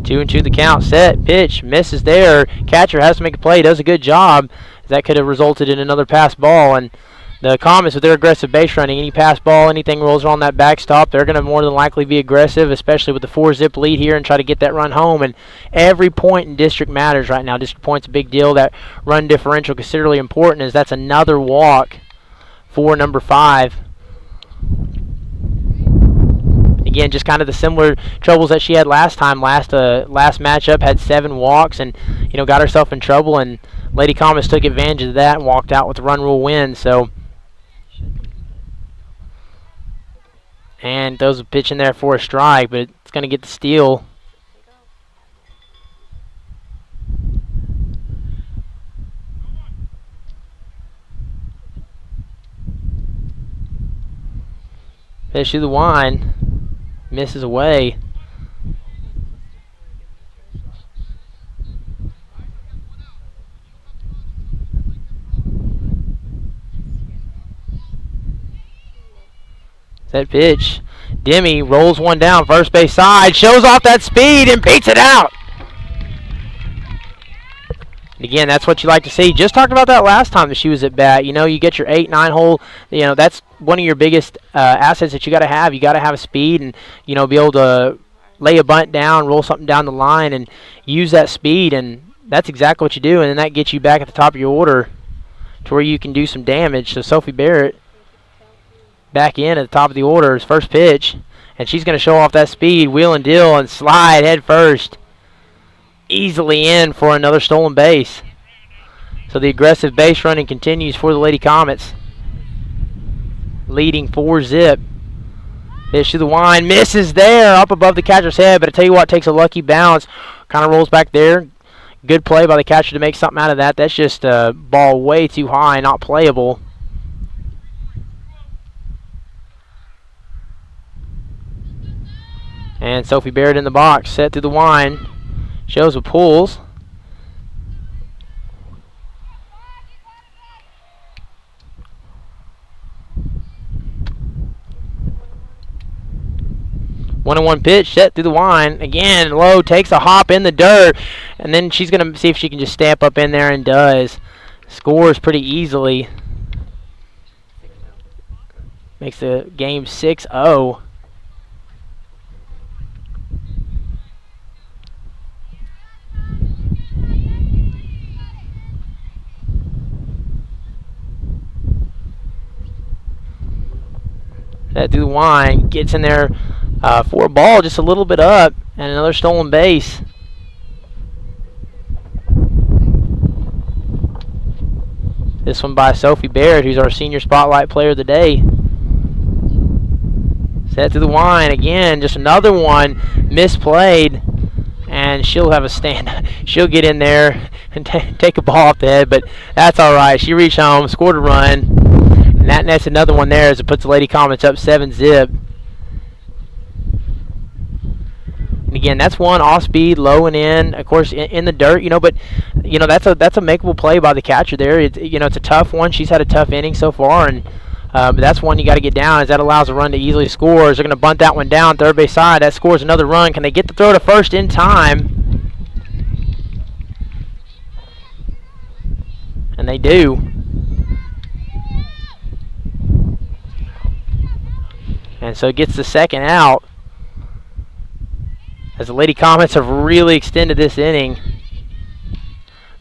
Speaker 1: Two and 2 the count. Set, pitch, misses there. Catcher has to make a play. Does a good job. That could have resulted in another pass ball, and The Comets, with their aggressive base running, any pass ball, anything rolls around that backstop, they're going to more than likely be aggressive, especially with the 4-zip lead here, and try to get that run home. And every point in district matters right now. District point's a big deal. That run differential considerably important, as that's another walk for number 5. Again, just kind of the similar troubles that she had last time. Last matchup had 7 walks and got herself in trouble, and Lady Comets took advantage of that and walked out with the run rule win. So. And throws a pitch in there for a strike, but it's going to get the steal. Pitch through the line. Misses away. That pitch. Demi rolls one down, first base side, shows off that speed and beats it out. And again, that's what you like to see. Just talked about that last time that she was at bat. You get your 8-9 hole. That's one of your biggest assets that you got to have. You got to have a speed and be able to lay a bunt down, roll something down the line, and use that speed. And that's exactly what you do. And then that gets you back at the top of your order to where you can do some damage. So Sophie Barrett back in at the top of the order, his first pitch, and she's going to show off that speed, wheel and deal, and slide head first, easily in for another stolen base. So the aggressive base running continues for the Lady Comets, leading 4-zip. Pitch to the line, misses there, up above the catcher's head, but I tell you what, takes a lucky bounce, kind of rolls back there. Good play by the catcher to make something out of that. That's just a ball way too high, not playable. And Sophie Barrett in the box, set through the line, shows with pulls. One-on-one pitch, set through the line. Again, low, takes a hop in the dirt. And then she's going to see if she can just stamp up in there, and does. Scores pretty easily. Makes the game 6-0. That through the line, gets in there for a ball just a little bit up, and another stolen base. This one by Sophie Barrett, who's our senior spotlight player of the day. Set through the line again, just another one misplayed, and she'll have a stand. She'll get in there and take a ball off the head, but that's all right. She reached home, scored a run, and that nets another one there as it puts the Lady Comets up 7-zip. And again, that's one off speed, low and in, of course, in the dirt, but that's a makeable play by the catcher there. It's a tough one. She's had a tough inning so far, and but that's one you got to get down, as that allows a run to easily score. As they're going to bunt that one down third base side. That scores another run. Can they get the throw to first in time? And they do. And so it gets the second out, as the Lady Comets have really extended this inning.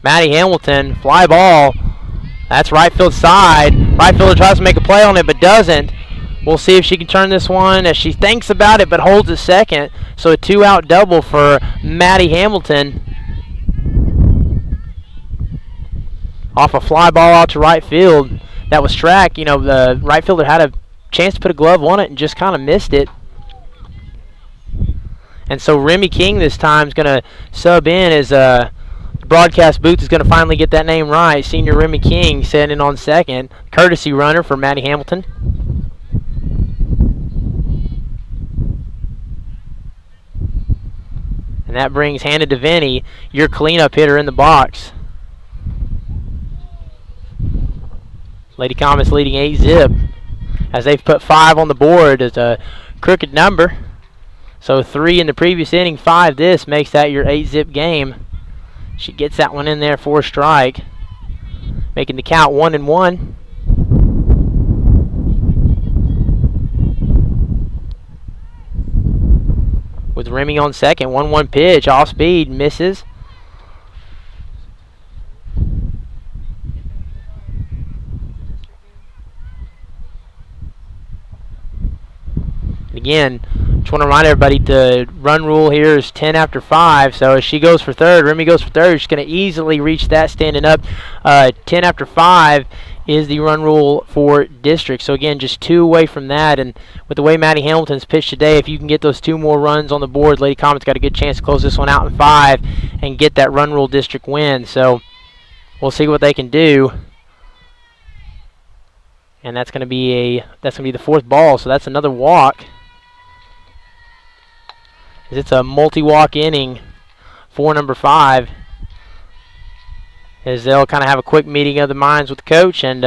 Speaker 1: Maddie Hamilton, fly ball. That's right field side. Right fielder tries to make a play on it, but doesn't. We'll see if she can turn this one, as she thinks about it, but holds it second. So a 2-out double for Maddie Hamilton. Off a fly ball out to right field. That was Strack. The right fielder had a chance to put a glove on it and just kind of missed it. And so Remy King this time is going to sub in, as broadcast booth is going to finally get that name right. Senior Remy King sitting in on second. Courtesy runner for Maddie Hamilton. And that brings Hannah DeVinny, your cleanup hitter, in the box. Lady Comets leading 8-zip, as they've put 5 on the board as a crooked number. So 3 in the previous inning, 5 this, makes that your 8-zip game. She gets that one in there for a strike, making the count 1-1. with Remy on second. 1-1 pitch, off speed, misses. Again, just want to remind everybody the run rule here is 10 after 5. So as she goes for third, Remy goes for third, she's going to easily reach that standing up. 10 after 5 is the run rule for district. So again, just 2 away from that. And with the way Maddie Hamilton's pitched today, if you can get those 2 more runs on the board, Lady Comet's got a good chance to close this one out in 5 and get that run rule district win. So we'll see what they can do. And that's going to be the 4th ball. So that's another walk. It's a multi-walk inning for number 5, as they'll kind of have a quick meeting of the minds with the coach, and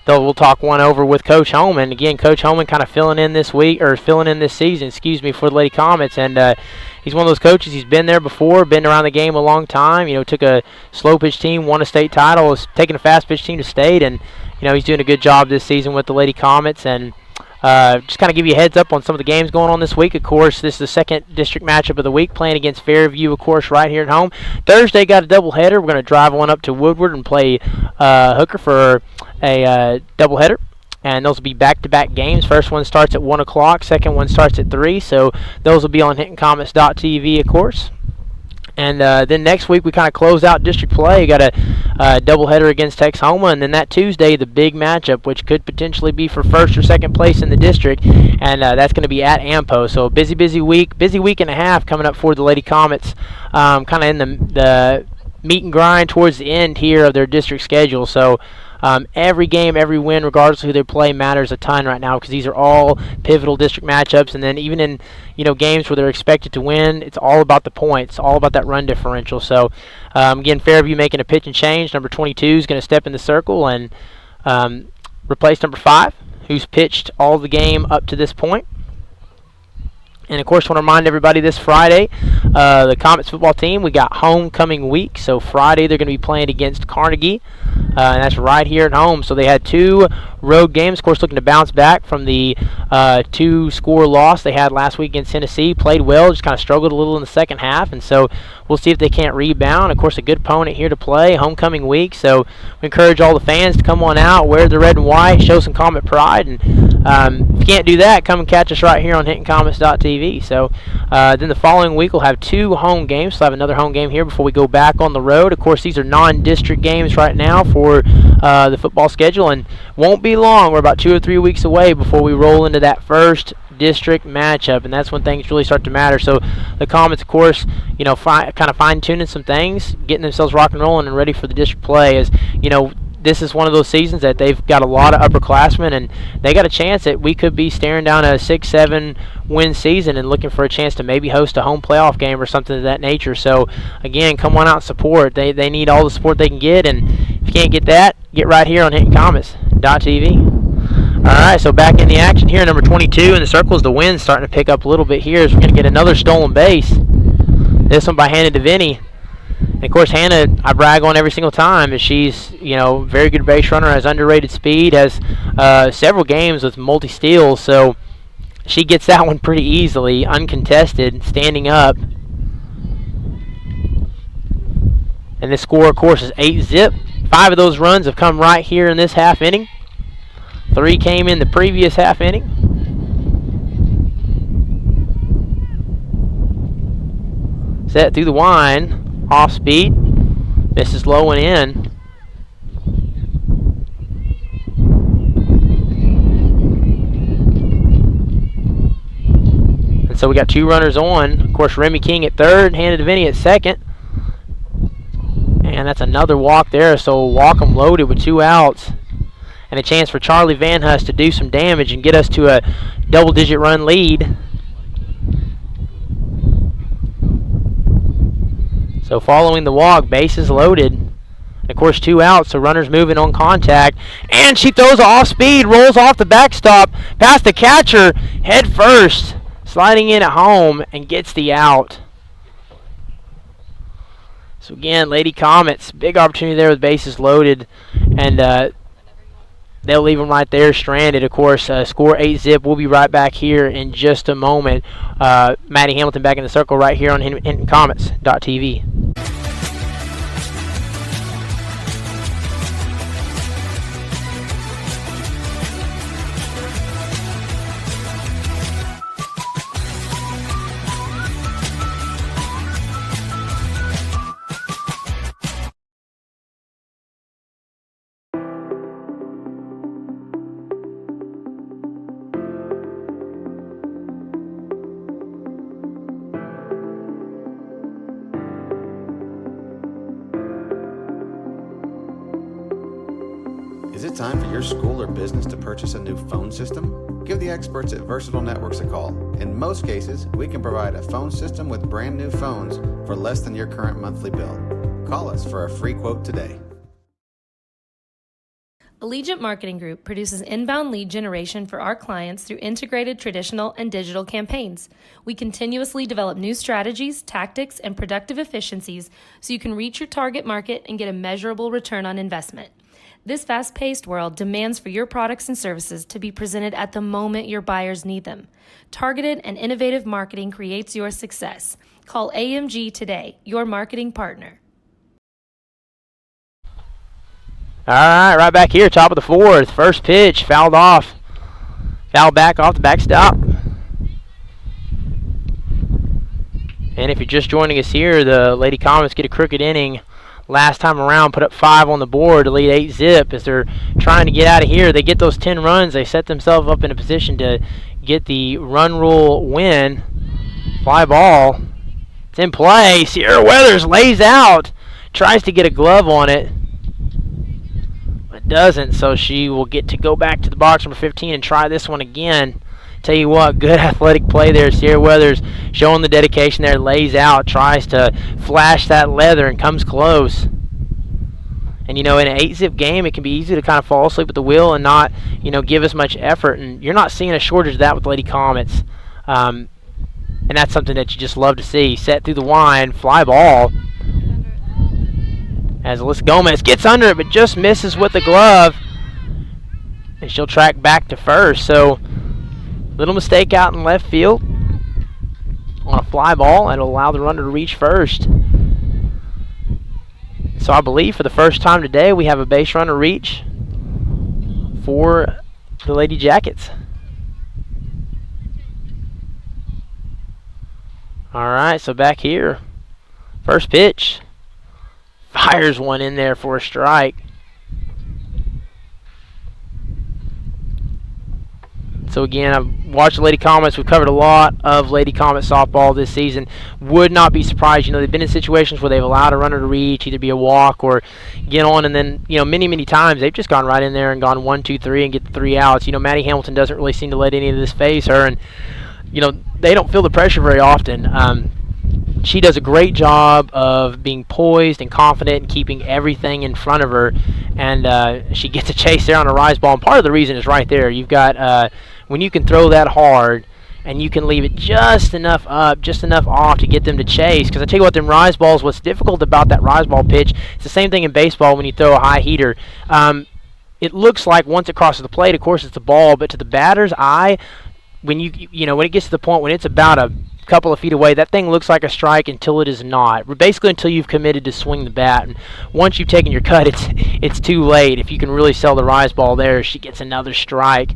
Speaker 1: we'll talk one over with Coach Holman. Again, Coach Holman kind of filling in this season, for the Lady Comets, and he's one of those coaches. He's been there before, been around the game a long time. You know, took a slow pitch team, won a state title, is taking a fast pitch team to state, and you know he's doing a good job this season with the Lady Comets. And just kind of give you a heads up on some of the games going on this week. Of course, this is the second district matchup of the week, playing against Fairview, of course, right here at home. Thursday got a doubleheader. We're going to drive one up to Woodward and play Hooker for a doubleheader. And those will be back-to-back games. First one starts at 1 o'clock. Second one starts at 3. So those will be on HintonComets.tv, of course. And then next week we kind of close out district play. Got a doubleheader against Texhoma, and then that Tuesday the big matchup, which could potentially be for first or second place in the district, and that's going to be at Ampo. So busy week and a half coming up for the Lady Comets, kind of in the meet and grind towards the end here of their district schedule. So every game, every win, regardless of who they play, matters a ton right now, because these are all pivotal district matchups. And then even in games where they're expected to win, it's all about the points, all about that run differential. So again, Fairview making a pitch and change. Number 22 is going to step in the circle and replace number 5, who's pitched all the game up to this point. And, of course, I want to remind everybody this Friday, the Comets football team, we got homecoming week. So Friday they're going to be playing against Carnegie, and that's right here at home. So they had 2 road games, of course, looking to bounce back from the 2-score loss they had last week against Tennessee. Played well, just kind of struggled a little in the second half, and so we'll see if they can't rebound. Of course, a good opponent here to play, homecoming week. So we encourage all the fans to come on out, wear the red and white, show some Comet pride, and if you can't do that, come and catch us right here on HintonComets.tv. So then the following week we'll have 2 home games. So we'll have another home game here before we go back on the road. Of course, these are non-district games right now for the football schedule, and won't be long. We're about 2 or 3 weeks away before we roll into that first district matchup, and that's when things really start to matter. So the Comets, of course, kind of fine-tuning some things, getting themselves rock and rolling and ready for the district play. As this is one of those seasons that they've got a lot of upperclassmen, and they got a chance that we could be staring down a 6-7 win season and looking for a chance to maybe host a home playoff game or something of that nature. So again, come on out and support. They need all the support they can get, and if you can't get that, get right here on HintonComets.tv. Alright, so back in the action here, number 22 in the circles. The wind's starting to pick up a little bit here as we're going to get another stolen base. This one by Hannah DeVinny. And of course, Hannah, I brag on every single time, as she's, very good base runner, has underrated speed, has several games with multi-steals, so she gets that one pretty easily, uncontested, standing up. And the score, of course, is 8-zip. 5 of those runs have come right here in this half inning. 3 came in the previous half inning. Set through the wind. Off speed. Misses low and in. And so we got 2 runners on. Of course, Remy King at third, Hannah DeVinny at second. And that's another walk there, so we'll walk them loaded with 2 outs. And a chance for Charlie Van Hust to do some damage and get us to a double-digit run lead. So following the walk, bases loaded. And of course, 2 outs, so runners moving on contact. And she throws off speed, rolls off the backstop, past the catcher, head first, sliding in at home, and gets the out. So again, Lady Comets, big opportunity there with bases loaded. And they'll leave them right there stranded. Of course, score 8-zip. We'll be right back here in just a moment. Maddie Hamilton back in the circle right here on HintonComets.tv.
Speaker 5: Is it time for your school or business to purchase a new phone system? Give the experts at Versatile Networks a call. In most cases, we can provide a phone system with brand new phones for less than your current monthly bill. Call us for a free quote today.
Speaker 7: Allegiant Marketing Group produces inbound lead generation for our clients through integrated traditional and digital campaigns. We continuously develop new strategies, tactics, and productive efficiencies so you can reach your target market and get a measurable return on investment. This fast-paced world demands for your products and services to be presented at the moment your buyers need them. Targeted and innovative marketing creates your success. Call AMG today, your marketing partner.
Speaker 1: All right, right back here, top of the fourth. First pitch, fouled off. Foul back off the backstop. And if you're just joining us here, the Lady Comets get a crooked inning. Last time around, put up 5 on the board to lead 8-zip. As they're trying to get out of here, they get those 10 runs. They set themselves up in a position to get the run rule win. Fly ball. It's in play. Sierra Weathers lays out. Tries to get a glove on it, but doesn't. So she will get to go back to the box number 15 and try this one again. Tell you what, good athletic play there. Sierra Weathers showing the dedication there, lays out, tries to flash that leather and comes close. And, in an 8-zip game, it can be easy to kind of fall asleep at the wheel and not, give as much effort. And you're not seeing a shortage of that with Lady Comets. And that's something that you just love to see. Set through the wind, fly ball. As Alyssa Gomez gets under it, but just misses with the glove. And she'll track back to first. So, little mistake out in left field on a fly ball, and it'll allow the runner to reach first. So I believe for the first time today we have a base runner reach for the Lady Jackets. All right, so back here, first pitch. Fires one in there for a strike. So again, I've watched the Lady Comets. We've covered a lot of Lady Comet softball this season. Would not be surprised. They've been in situations where they've allowed a runner to reach, either be a walk or get on, and then, many times they've just gone right in there and gone 1, 2, 3 and get the 3 outs. Maddie Hamilton doesn't really seem to let any of this phase her, and, they don't feel the pressure very often. She does a great job of being poised and confident and keeping everything in front of her, and she gets a chase there on a rise ball, and part of the reason is right there. You've got when you can throw that hard and you can leave it just enough up, just enough off to get them to chase. Because I tell you what, them rise balls, what's difficult about that rise ball pitch, it's the same thing in baseball when you throw a high heater. It looks like once it crosses the plate, of course, it's a ball, but to the batter's eye, when when it gets to the point when it's about a couple of feet away, that thing looks like a strike until it is not. Basically until you've committed to swing the bat. And once you've taken your cut, it's too late. If you can really sell the rise ball there, she gets another strike.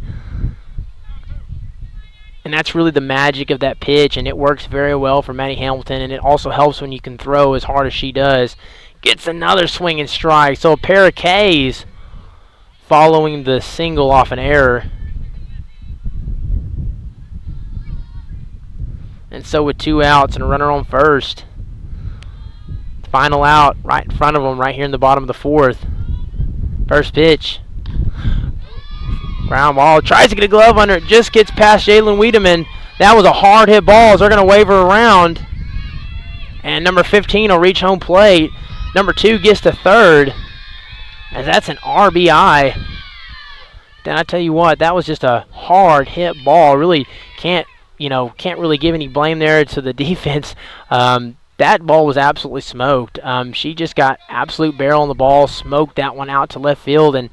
Speaker 1: And that's really the magic of that pitch, and it works very well for Maddie Hamilton, and it also helps when you can throw as hard as she does. Gets another swinging strike. So a pair of Ks following the single off an error. And so with 2 outs and a runner on first, final out right in front of them right here in the bottom of the 4th. First pitch. Ground ball. Tries to get a glove under it. Just gets past Jalen Wiedemann. That was a hard hit ball as they're going to wave her around. And number 15 will reach home plate. Number 2 gets to third. As that's an RBI. Then I tell you what, that was just a hard hit ball. Really can't really give any blame there to the defense. That ball was absolutely smoked. She just got absolute barrel on the ball, smoked that one out to left field, and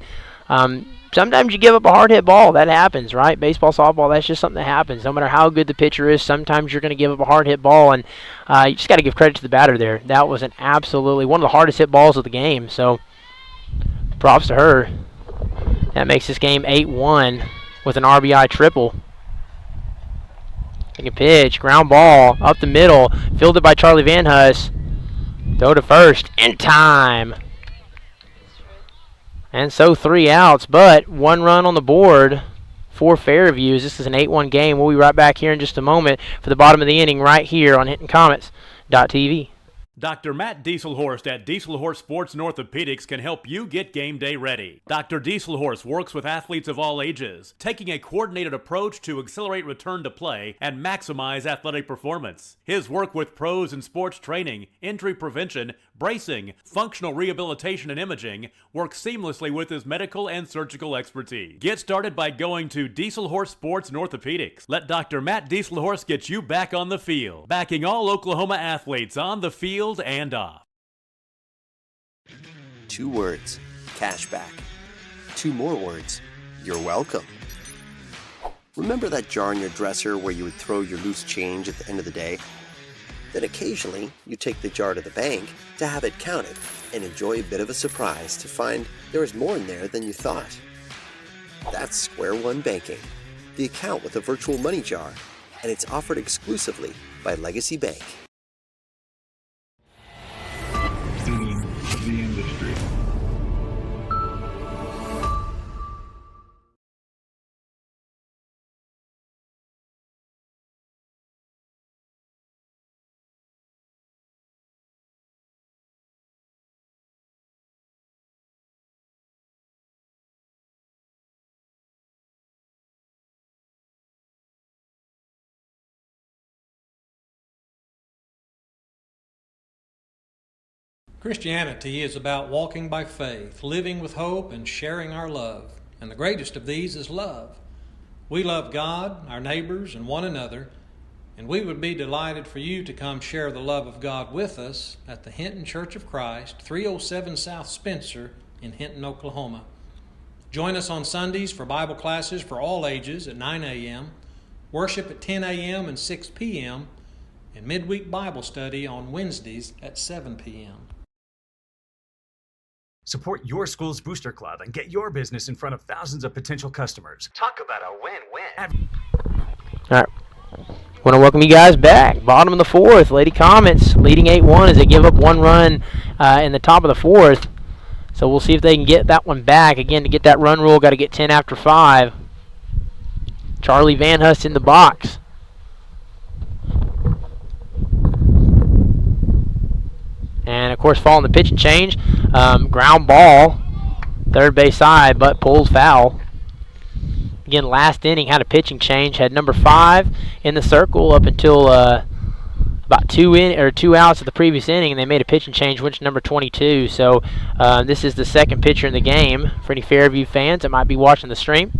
Speaker 1: Sometimes you give up a hard hit ball. That happens, right? Baseball, softball, that's just something that happens. No matter how good the pitcher is, sometimes you're going to give up a hard hit ball, and you just got to give credit to the batter there. That was an absolutely one of the hardest hit balls of the game, so props to her. That makes this game 8-1 with an RBI triple. Take a pitch, ground ball, up the middle, fielded by Charlie Van Huss. Throw to first, in time. And so 3 outs, but 1 run on the board for Fairview. This is an 8-1 game. We'll be right back here in just a moment for the bottom of the inning right here on HintonComets.tv.
Speaker 8: Dr. Matt Dieselhorst at Dieselhorst Sports and Orthopedics can help you get game day ready. Dr. Dieselhorst works with athletes of all ages, taking a coordinated approach to accelerate return to play and maximize athletic performance. His work with pros in sports training, injury prevention, bracing, functional rehabilitation, and imaging works seamlessly with his medical and surgical expertise. Get started by going to Dieselhorst Sports and Orthopedics. Let Dr. Matt Dieselhorst get you back on the field, backing all Oklahoma athletes on the field and off.
Speaker 9: 2 words, cashback. 2 more words, you're welcome. Remember that jar in your dresser where you would throw your loose change at the end of the day? Then occasionally, you take the jar to the bank to have it counted and enjoy a bit of a surprise to find there is more in there than you thought. That's Square One Banking, the account with a virtual money jar, and it's offered exclusively by Legacy Bank.
Speaker 10: The industry.
Speaker 2: Christianity is about walking by faith, living with hope, and sharing our love. And the greatest of these is love. We love God, our neighbors, and one another, and we would be delighted for you to come share the love of God with us at the Hinton Church of Christ, 307 South Spencer in Hinton, Oklahoma. Join us on Sundays for Bible classes for all ages at 9 a.m., worship at 10 a.m. and 6 p.m., and midweek Bible study on Wednesdays at 7 p.m.
Speaker 3: Support your school's booster club and get your business in front of thousands of potential customers. Talk about a win-win.
Speaker 1: All right. Want to welcome you guys back. Bottom of the 4th, Lady Comets leading 8-1 as they give up 1 run in the top of the 4th. So we'll see if they can get that one back. Again, to get that run rule, got to get 10 after 5. Charlie Van Huss in the box. And, of course, following the pitch and change, ground ball, third base side, but pulls foul. Again, last inning had a pitching change, had number 5 in the circle up until about 2 outs of the previous inning, and they made a pitching change, went to number 22. So this is the second pitcher in the game for any Fairview fans that might be watching the stream.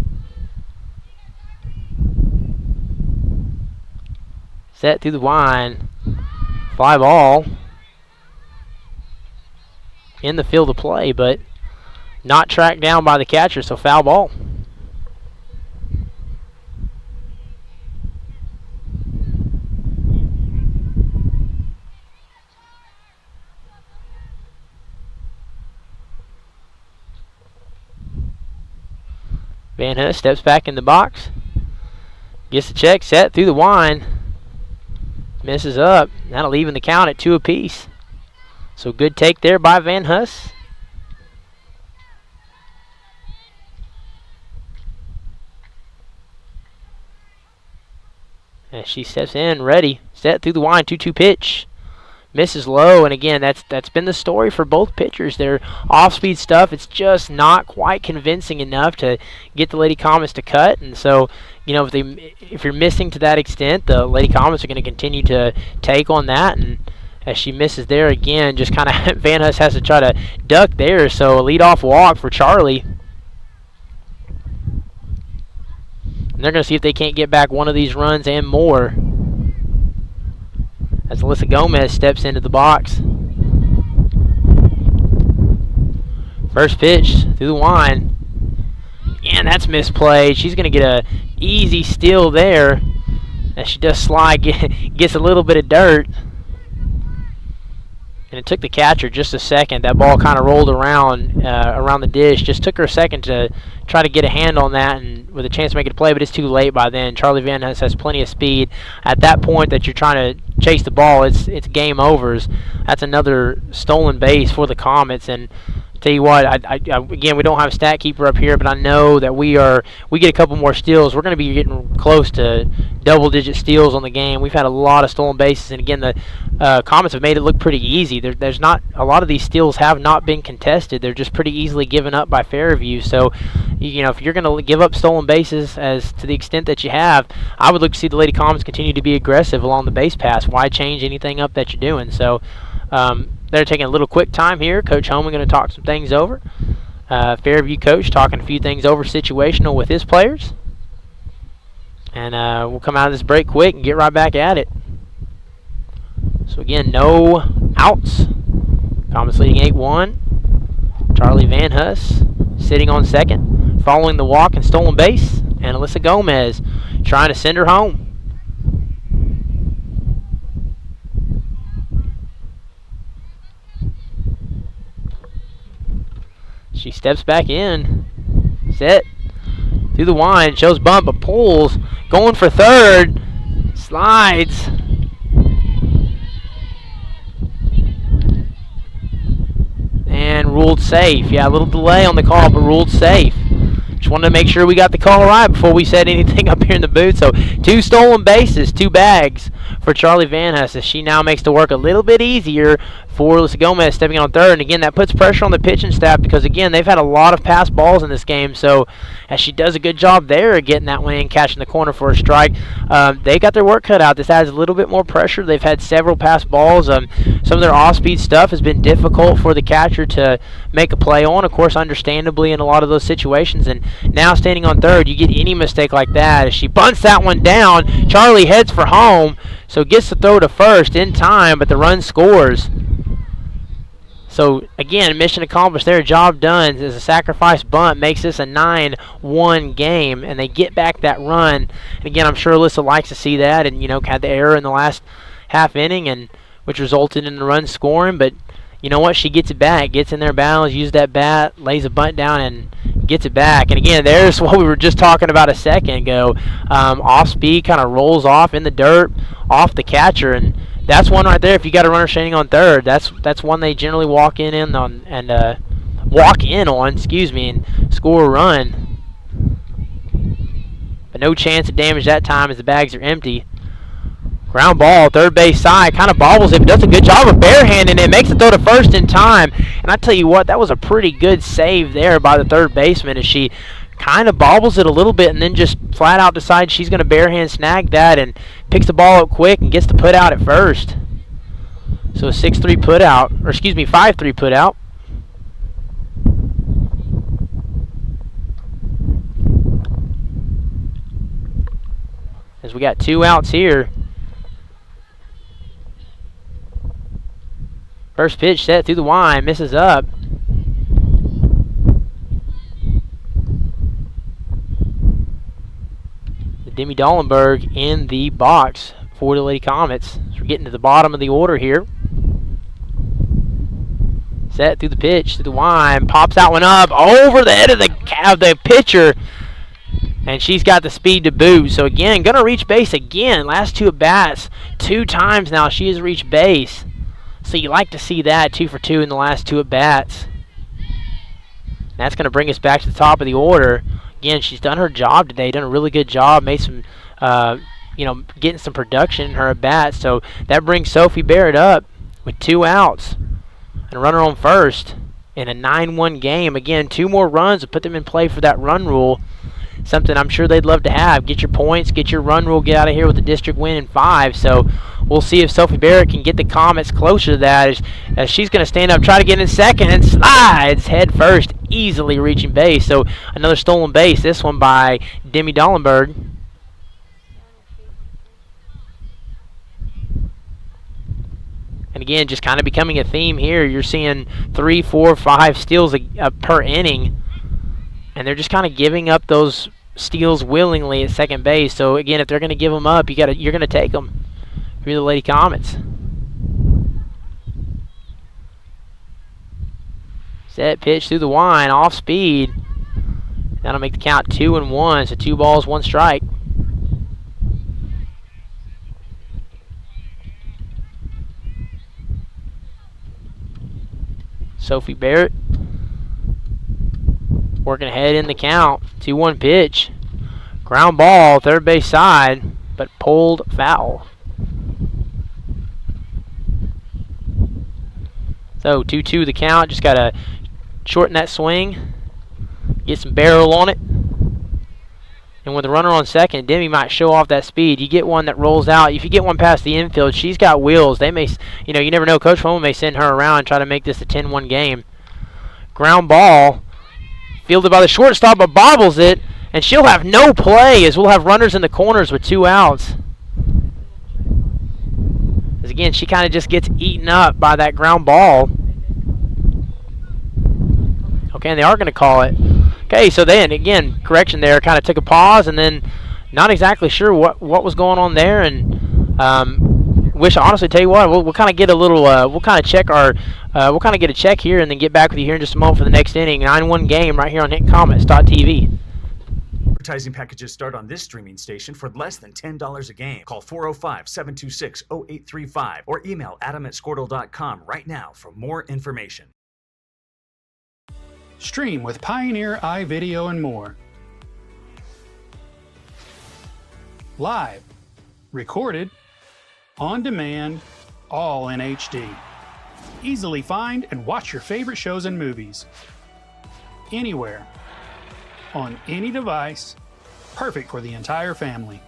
Speaker 1: Set through the line, fly ball. In the field of play, but not tracked down by the catcher, so foul ball. Van Huss steps back in the box, gets the check, set through the line, misses up. That'll even the count at 2 apiece. So good take there by Van Huss. As she steps in, ready, set through the line, 2-2 pitch. Misses low, and again, that's been the story for both pitchers. Their off-speed stuff, it's just not quite convincing enough to get the Lady Comets to cut. And so, you know, if you're missing to that extent, the Lady Comets are going to continue to take on that. And as she misses there again, just kind of Van Huss has to try to duck there. So a leadoff walk for Charlie. And they're going to see if they can't get back one of these runs and more. As Alyssa Gomez steps into the box. First pitch through the line. again, that's misplayed. She's going to get a easy steal there. As she does slide, gets a little bit of dirt. And it took the catcher just a second. That ball kind of rolled around the dish. Just took her a second to try to get a hand on that and with a chance to make it a play, but it's too late by then. Charlie Van Huss has plenty of speed. At that point that you're trying to chase the ball, it's game overs. That's another stolen base for the Comets. And tell you what, again, we don't have a stat keeper up here, but I know that we get a couple more steals. We're going to be getting close to double-digit steals on the game. We've had a lot of stolen bases, and again, the Comets have made it look pretty easy. There's not a lot of these steals have not been contested. They're just pretty easily given up by Fairview. So, if you're going to give up stolen bases as to the extent that you have, I would look to see the Lady Comets continue to be aggressive along the base pass. Why change anything up that you're doing? So, they're taking a little quick time here. Coach Holman going to talk some things over. Fairview coach talking a few things over situational with his players. And we'll come out of this break quick and get right back at it. So again, no outs. Comets leading 8-1. Charlie Van Huss sitting on second, following the walk and stolen base. And Alyssa Gomez trying to send her home. She steps back in, set, through the wind, shows bump, but pulls, going for third, slides. And ruled safe. Yeah, a little delay on the call, but ruled safe. Just wanted to make sure we got the call right before we said anything up here in the booth. So 2 stolen bases, 2 bags for Charlie Van Huss, as she now makes the work a little bit easier for Alyssa Gomez stepping on third. And again, that puts pressure on the pitching staff because, again, they've had a lot of pass balls in this game. So as she does a good job there of getting that one in, catching the corner for a strike, they got their work cut out. This adds a little bit more pressure. They've had several pass balls. Some of their off-speed stuff has been difficult for the catcher to make a play on, of course, understandably in a lot of those situations. And now standing on third, you get any mistake like that. As she bunts that one down, Charlie heads for home, so gets to throw to first in time, but the run scores. So, again, mission accomplished there, job done. As a sacrifice bunt makes this a 9-1 game, and they get back that run. And again, I'm sure Alyssa likes to see that, and, had the error in the last half inning, and which resulted in the run scoring. But you know what? She gets it back, gets in there, battles, uses that bat, lays a bunt down, and gets it back. And again, there's what we were just talking about a second ago. Off speed, kind of rolls off in the dirt, off the catcher, and that's one right there. If you got a runner standing on third, that's one they generally walk in on and score a run. But no chance of damage that time as the bags are empty. Ground ball, third base side, kind of bobbles it, but does a good job of barehanding it, makes the throw to first in time. And I tell you what, that was a pretty good save there by the third baseman as she kind of bobbles it a little bit and then just flat out decides she's going to barehand snag that and picks the ball up quick and gets the put out at first. So a 6-3 put out, or excuse me, 5-3 put out. As we got 2 outs here. First pitch set through the wind, misses up. Demi Dollenberg in the box for the Lady Comets. So we're getting to the bottom of the order here. Set through the pitch, through the wind, pops that one up over the head of the pitcher, and she's got the speed to boot. So again, gonna reach base again. Last 2 at bats, 2 times now she has reached base. So you like to see that, 2 for 2 in the last 2 at bats. That's going to bring us back to the top of the order. Again, she's done her job today, done a really good job, made some, getting some production in her at bats. So that brings Sophie Barrett up with 2 outs and a runner on first in a 9-1 game. Again, 2 more runs to put them in play for that run rule. Something I'm sure they'd love to have. Get your points, get your run rule, get out of here with the district win in 5. So we'll see if Sophie Barrett can get the Comets closer to that as she's going to stand up, try to get in second, and slides head first, easily reaching base. So another stolen base, this one by Demi Dollenberg. And again, just kind of becoming a theme here. You're seeing 3, 4, 5 steals per inning. And they're just kind of giving up those steals willingly at second base. So again, if they're going to give them up, you're going to take them. If you're the Lady Comets. Set pitch through the line, off speed. That'll make the count 2-1. So 2 balls, 1 strike. Sophie Barrett working ahead in the count. 2-1 pitch. Ground ball, third base side, but pulled foul. So 2-2 the count. Just got to shorten that swing. Get some barrel on it. And with the runner on second, Demi might show off that speed. You get one that rolls out. If you get one past the infield, she's got wheels. They may, you never know. Coach Foreman may send her around and try to make this a 10-1 game. Ground ball. Fielded by the shortstop, but bobbles it. And she'll have no play as we'll have runners in the corners with 2 outs. As again, she kind of just gets eaten up by that ground ball. Okay, and they are going to call it. Okay, so then, again, correction there, kind of took a pause, and then not exactly sure what was going on there, and honestly, tell you what, we'll kind of get a little, we'll kind of get a check here, and then get back with you here in just a moment for the next inning. 9-1 game right here on HintonComets.tv.
Speaker 3: Advertising packages start on this streaming station for less than $10 a game. Call 405-726-0835 or email adam@squirtle.com right now for more information.
Speaker 4: Stream with Pioneer iVideo and more. Live, recorded, on demand, all in HD. Easily find and watch your favorite shows and movies. Anywhere. On any device. Perfect for the entire family.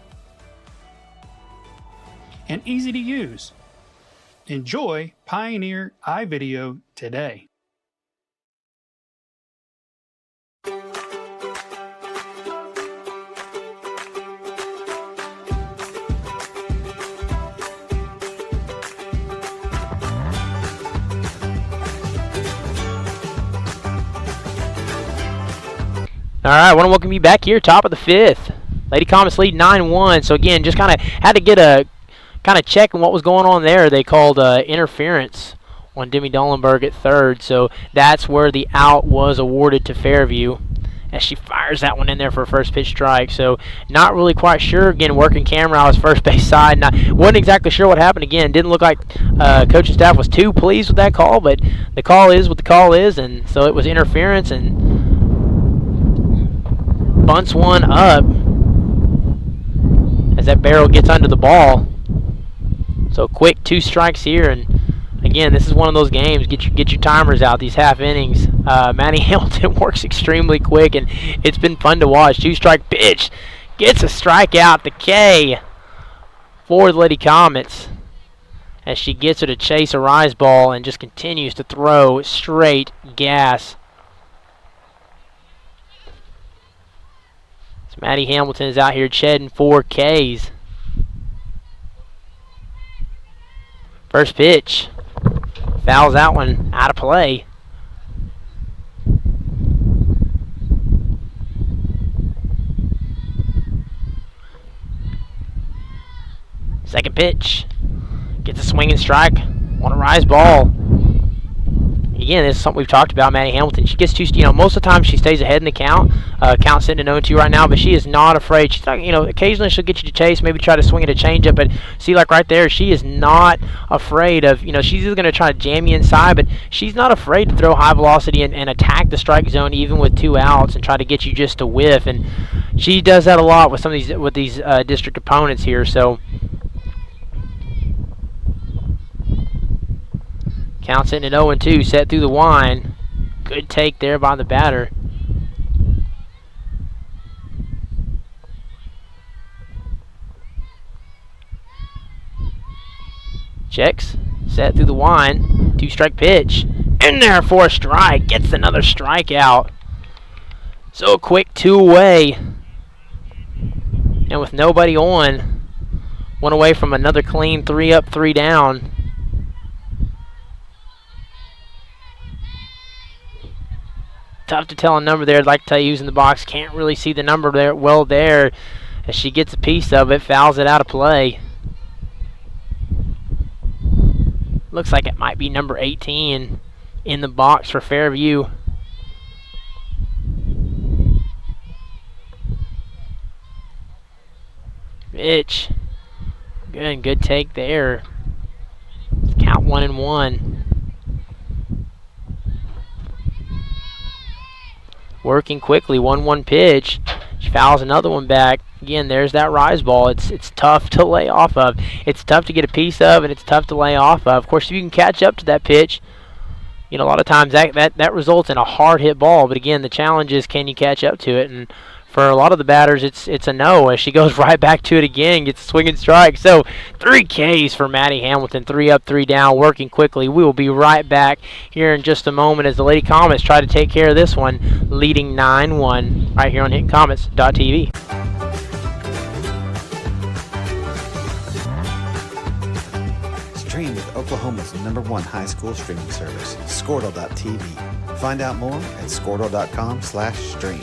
Speaker 4: And easy to use. Enjoy Pioneer iVideo today.
Speaker 1: All right, I want to welcome you back here, top of the 5th. Lady Comets lead 9-1. So again, just kind of had to get a kind of check on what was going on there. They called interference on Demi Dollenberg at third. So that's where the out was awarded to Fairview as she fires that one in there for a first pitch strike. So not really quite sure. Again, working camera on his first base side. Wasn't exactly sure what happened. Again, didn't look like coaching staff was too pleased with that call, but the call is what the call is, and so it was interference, and bunts one up as that barrel gets under the ball. So quick 2 strikes here, and again, this is one of those games. Get your timers out. These half innings. Maddie Hamilton works extremely quick, and it's been fun to watch. 2-strike pitch gets a strikeout. The K for the Lady Comets as she gets her to chase a rise ball and just continues to throw straight gas. So Maddie Hamilton is out here shedding 4 Ks. First pitch. Fouls that one out of play. Second pitch. Gets a swinging strike on a rise ball. Again, this is something we've talked about. Maddie Hamilton, she gets to, most of the time she stays ahead in the count. Count sitting at 0-2 right now, but she is not afraid. She's not, occasionally she'll get you to chase, maybe try to swing at a changeup, but see, like right there, she is not afraid of, she's either going to try to jam you inside, but she's not afraid to throw high velocity and attack the strike zone even with 2 outs and try to get you just to whiff. And she does that a lot with some of these district opponents here. So count sitting at 0-2, set through the line. Good take there by the batter. Checks, set through the line. 2-strike pitch. In there for a strike. Gets another strikeout. So a quick 2 away. And with nobody on, 1 away from another clean 3 up, 3 down. tough to tell a number there. I'd like to tell you who's in the box. Can't really see the number there well there. As she gets a piece of it, fouls it out of play. Looks like it might be number 18 in the box for Fairview. Pitch. Good take there. Count 1-1. Working quickly, 1-1 pitch. She fouls another one back. Again, there's that rise ball. It's tough to lay off of. It's tough to get a piece of, and it's tough to lay off of. Of course, if you can catch up to that pitch, you know, a lot of times that results in a hard hit ball. But again, the challenge is, can you catch up to it? And for a lot of the batters, it's a no, as she goes right back to it again, gets a swinging strike. So 3 Ks for Maddie Hamilton, 3 up, 3 down, working quickly. We will be right back here in just a moment as the Lady Comets try to take care of this one, leading 9-1 right here on HintonComets.tv.
Speaker 5: Stream with Oklahoma's #1 high school streaming service, Squirtle.tv. Find out more at Squirtle.com/stream.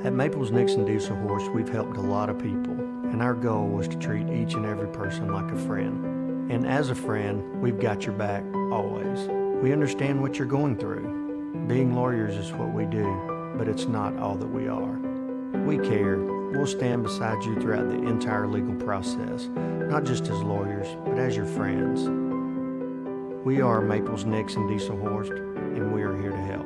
Speaker 6: At Maples Nixon Diesel Horse, we've helped a lot of people, and our goal was to treat each and every person like a friend. And as a friend, we've got your back always. We understand what you're going through. Being lawyers is what we do, but it's not all that we are. We care. We'll stand beside you throughout the entire legal process, not just as lawyers, but as your friends. We are Maples Nixon Diesel Horse, and we are here to help.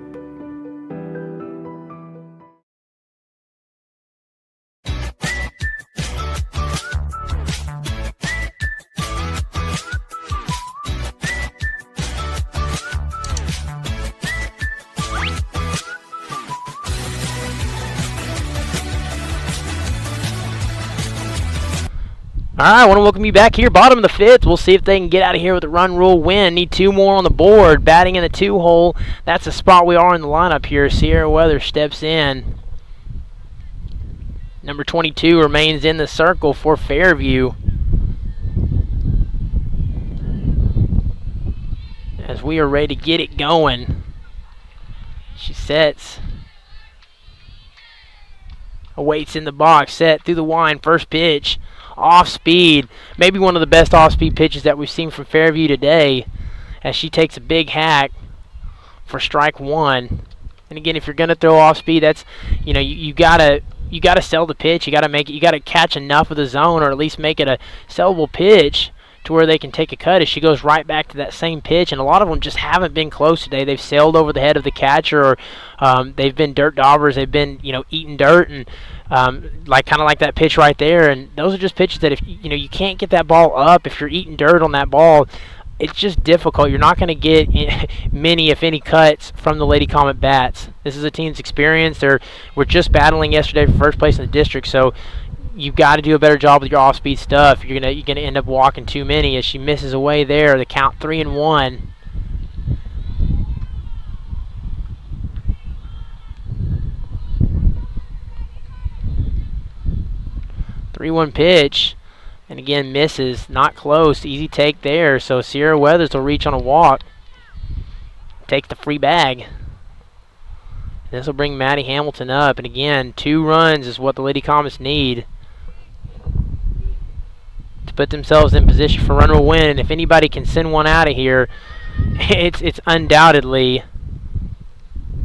Speaker 1: All right, I want to welcome you back here. Bottom of the 5th. We'll see if they can get out of here with a run rule win. Need 2 more on the board. Batting in the 2 hole. That's the spot we are in the lineup here. Sierra Weather steps in. Number 22 remains in the circle for Fairview. As we are ready to get it going. She sets. Awaits in the box. Set through the wind. First pitch. Off speed, maybe one of the best off-speed pitches that we've seen from Fairview today, as she takes a big hack for strike 1. And again, if you're going to throw off speed, that's, you know, you gotta sell the pitch. You gotta make it. You gotta catch enough of the zone, or at least make it a sellable pitch to where they can take a cut. As she goes right back to that same pitch, and a lot of them just haven't been close today. They've sailed over the head of the catcher, or they've been dirt daubers. They've been, you know, eating dirt, and kind of like that pitch right there. And those are just pitches that, if you can't get that ball up, if you're eating dirt on that ball, it's just difficult. You're not going to get many, if any, cuts from the Lady Comet bats. This is a team's experience. We're just battling yesterday for first place in the district, so you've got to do a better job with your off-speed stuff. You're gonna end up walking too many. As she misses away there, the count 3-1. 3-1 pitch, and again misses, not close. Easy take there, so Sierra Weathers will reach on a walk, take the free bag. This will bring Maddie Hamilton up, and again, 2 runs is what the Lady Comets need to put themselves in position for run rule win. And if anybody can send one out of here, it's undoubtedly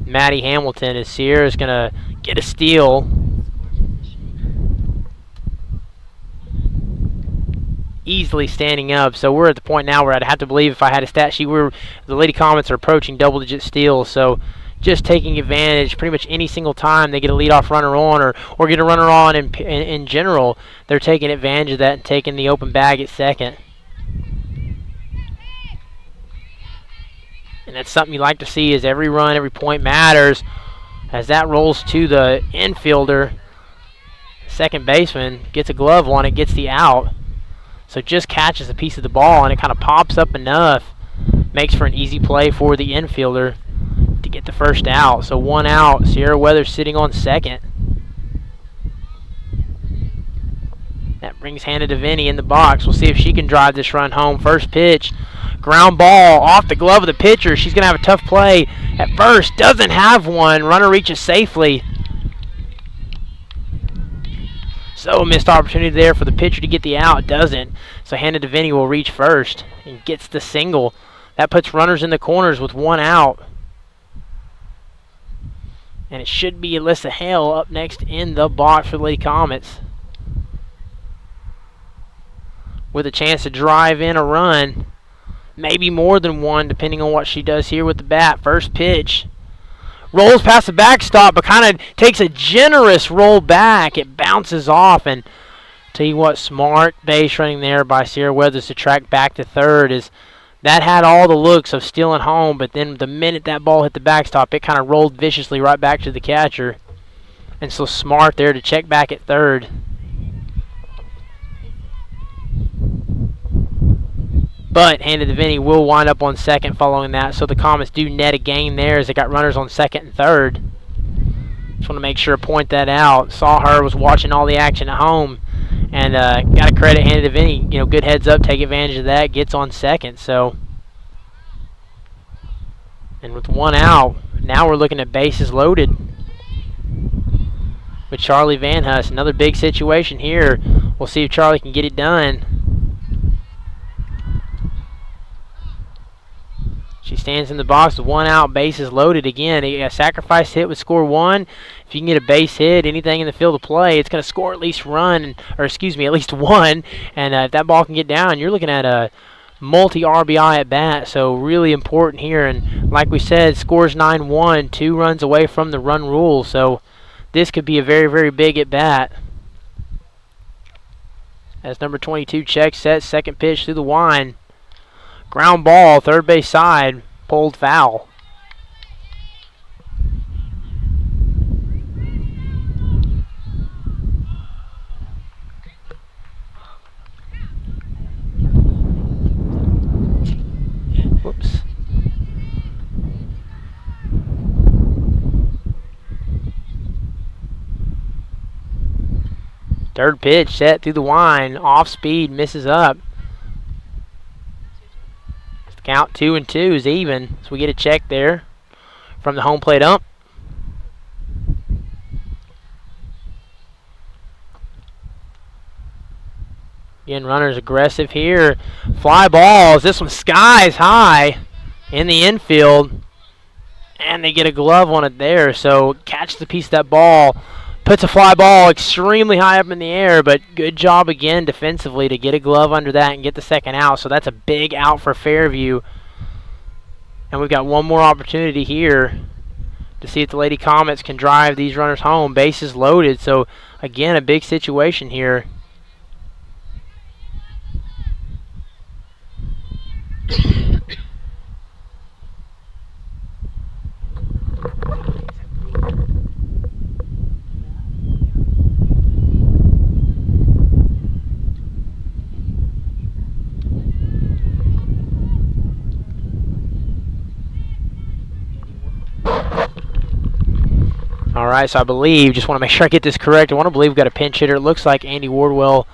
Speaker 1: Maddie Hamilton, as Sierra's gonna get a steal. Easily standing up, so we're at the point now where I'd have to believe, if I had a stat sheet, the Lady Comets are approaching double-digit steals. So just taking advantage pretty much any single time they get a leadoff runner on, or get a runner on in general, they're taking advantage of that and taking the open bag at second. And that's something you like to see, is every run, every point matters. As that rolls to the infielder, second baseman gets a glove on it, gets the out. So just catches a piece of the ball, and it kind of pops up enough, makes for an easy play for the infielder to get the first out. So 1 out, Sierra Weathers sitting on second. That brings Hannah DeVinny in the box. We'll see if she can drive this run home. First pitch Ground ball off the glove of the pitcher. She's going to have a tough play at first. Doesn't have one. Runner reaches safely. So a missed opportunity there for the pitcher to get the out. Doesn't. So Hannah DeVinny will reach first and gets the single. That puts runners in the corners with one out. And it should be Alyssa Hale up next in the box for the Lady Comets, with a chance to drive in a run. Maybe more than one, depending on what she does here with the bat. First pitch. Rolls past the backstop, but kind of takes a generous roll back. It bounces off, and tell you what, smart base running there by Sierra Weathers to track back to third. Is that had all the looks of stealing home, but then the minute that ball hit the backstop, it kind of rolled viciously right back to the catcher. And so smart there to check back at third. But Hannah DeVinny will wind up on second following that, so the Comets do net a gain there as they got runners on second and third. Just want to make sure to point that out. Saw her, was watching all the action at home, and got to credit Hannah DeVinny. You know, good heads up, take advantage of that, gets on second. So, and with one out, now we're looking at bases loaded with Charlie Van Huss. Another big situation here. We'll see if Charlie can get it done. She stands in the box with one out, bases loaded again. A sacrifice hit would score one. If you can get a base hit, anything in the field of play, it's going to score at least at least one. And if that ball can get down, you're looking at a multi-RBI at bat. So really important here. And like we said, scores 9-1, 2 runs away from the run rule. So this could be a very, very big at bat. As number 22 checks, set, second pitch through the wind. Ground ball, third base side, pulled foul. Whoops. Third pitch set through the wind, off speed, misses up. Count 2-2 is even, so we get a check there from the home plate ump. Again, runners aggressive here. Fly balls. This one skies high in the infield, and they get a glove on it there. So catch the piece of that ball. Puts a fly ball extremely high up in the air, but good job again defensively to get a glove under that and get the second out. So that's a big out for Fairview. And we've got one more opportunity here to see if the Lady Comets can drive these runners home. Bases loaded, so again, a big situation here. All right, so I believe, just want to make sure I get this correct, I want to believe we've got a pinch hitter. It looks like Andy Wardwell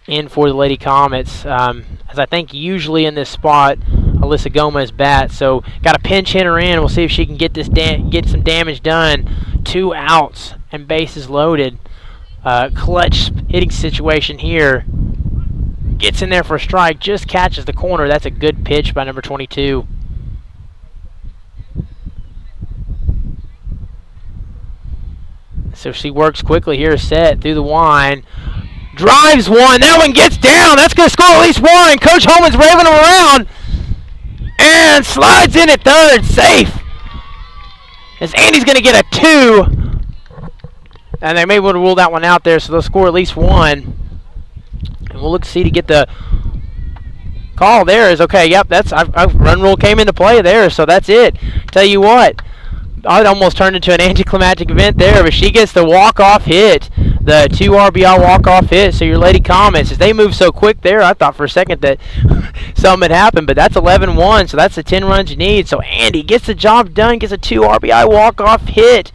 Speaker 1: in for the Lady Comets. As I think usually in this spot, Alyssa Gomez bats. So got a pinch hitter in. We'll see if she can get this get some damage done. 2 outs and bases loaded. Clutch hitting situation here. Gets in there for a strike, just catches the corner. That's a good pitch by number 22. So she works quickly here, set through the wind. Drives one. That one gets down. That's going to score at least one. And Coach Holman's waving him around. And slides in at third. Safe. As Andy's going to get a 2. And they may want to rule that one out there, so they'll score at least one. And we'll look to see to get the call there. Is okay. Yep, that's run rule came into play there, so that's it. Tell you what. It almost turned into an anticlimactic event there, but she gets the walk-off hit, the 2 RBI walk-off hit. So your Lady Comets, as they move so quick there, I thought for a second that something had happened, but that's 11-1, so that's the 10 runs you need. So Andy gets the job done, gets a 2 RBI walk-off hit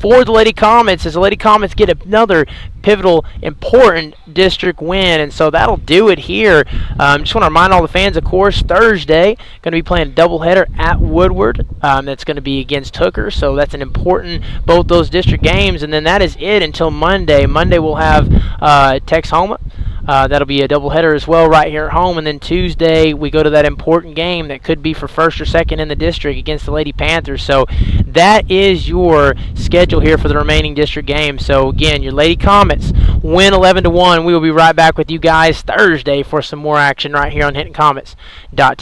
Speaker 1: for the Lady Comets, as the Lady Comets get another pivotal, important district win. And so that'll do it here. Just want to remind all the fans, of course, Thursday, going to be playing a doubleheader at Woodward. That's going to be against Hooker, so that's an important, both those district games. And then that is it until Monday. Monday we'll have Texhoma. That'll be a doubleheader as well right here at home. And then Tuesday we go to that important game that could be for first or second in the district against the Lady Panthers. So that is your schedule here for the remaining district games. So again, your Lady Comets win 11-1. We will be right back with you guys Thursday for some more action right here on HintonComets.tv.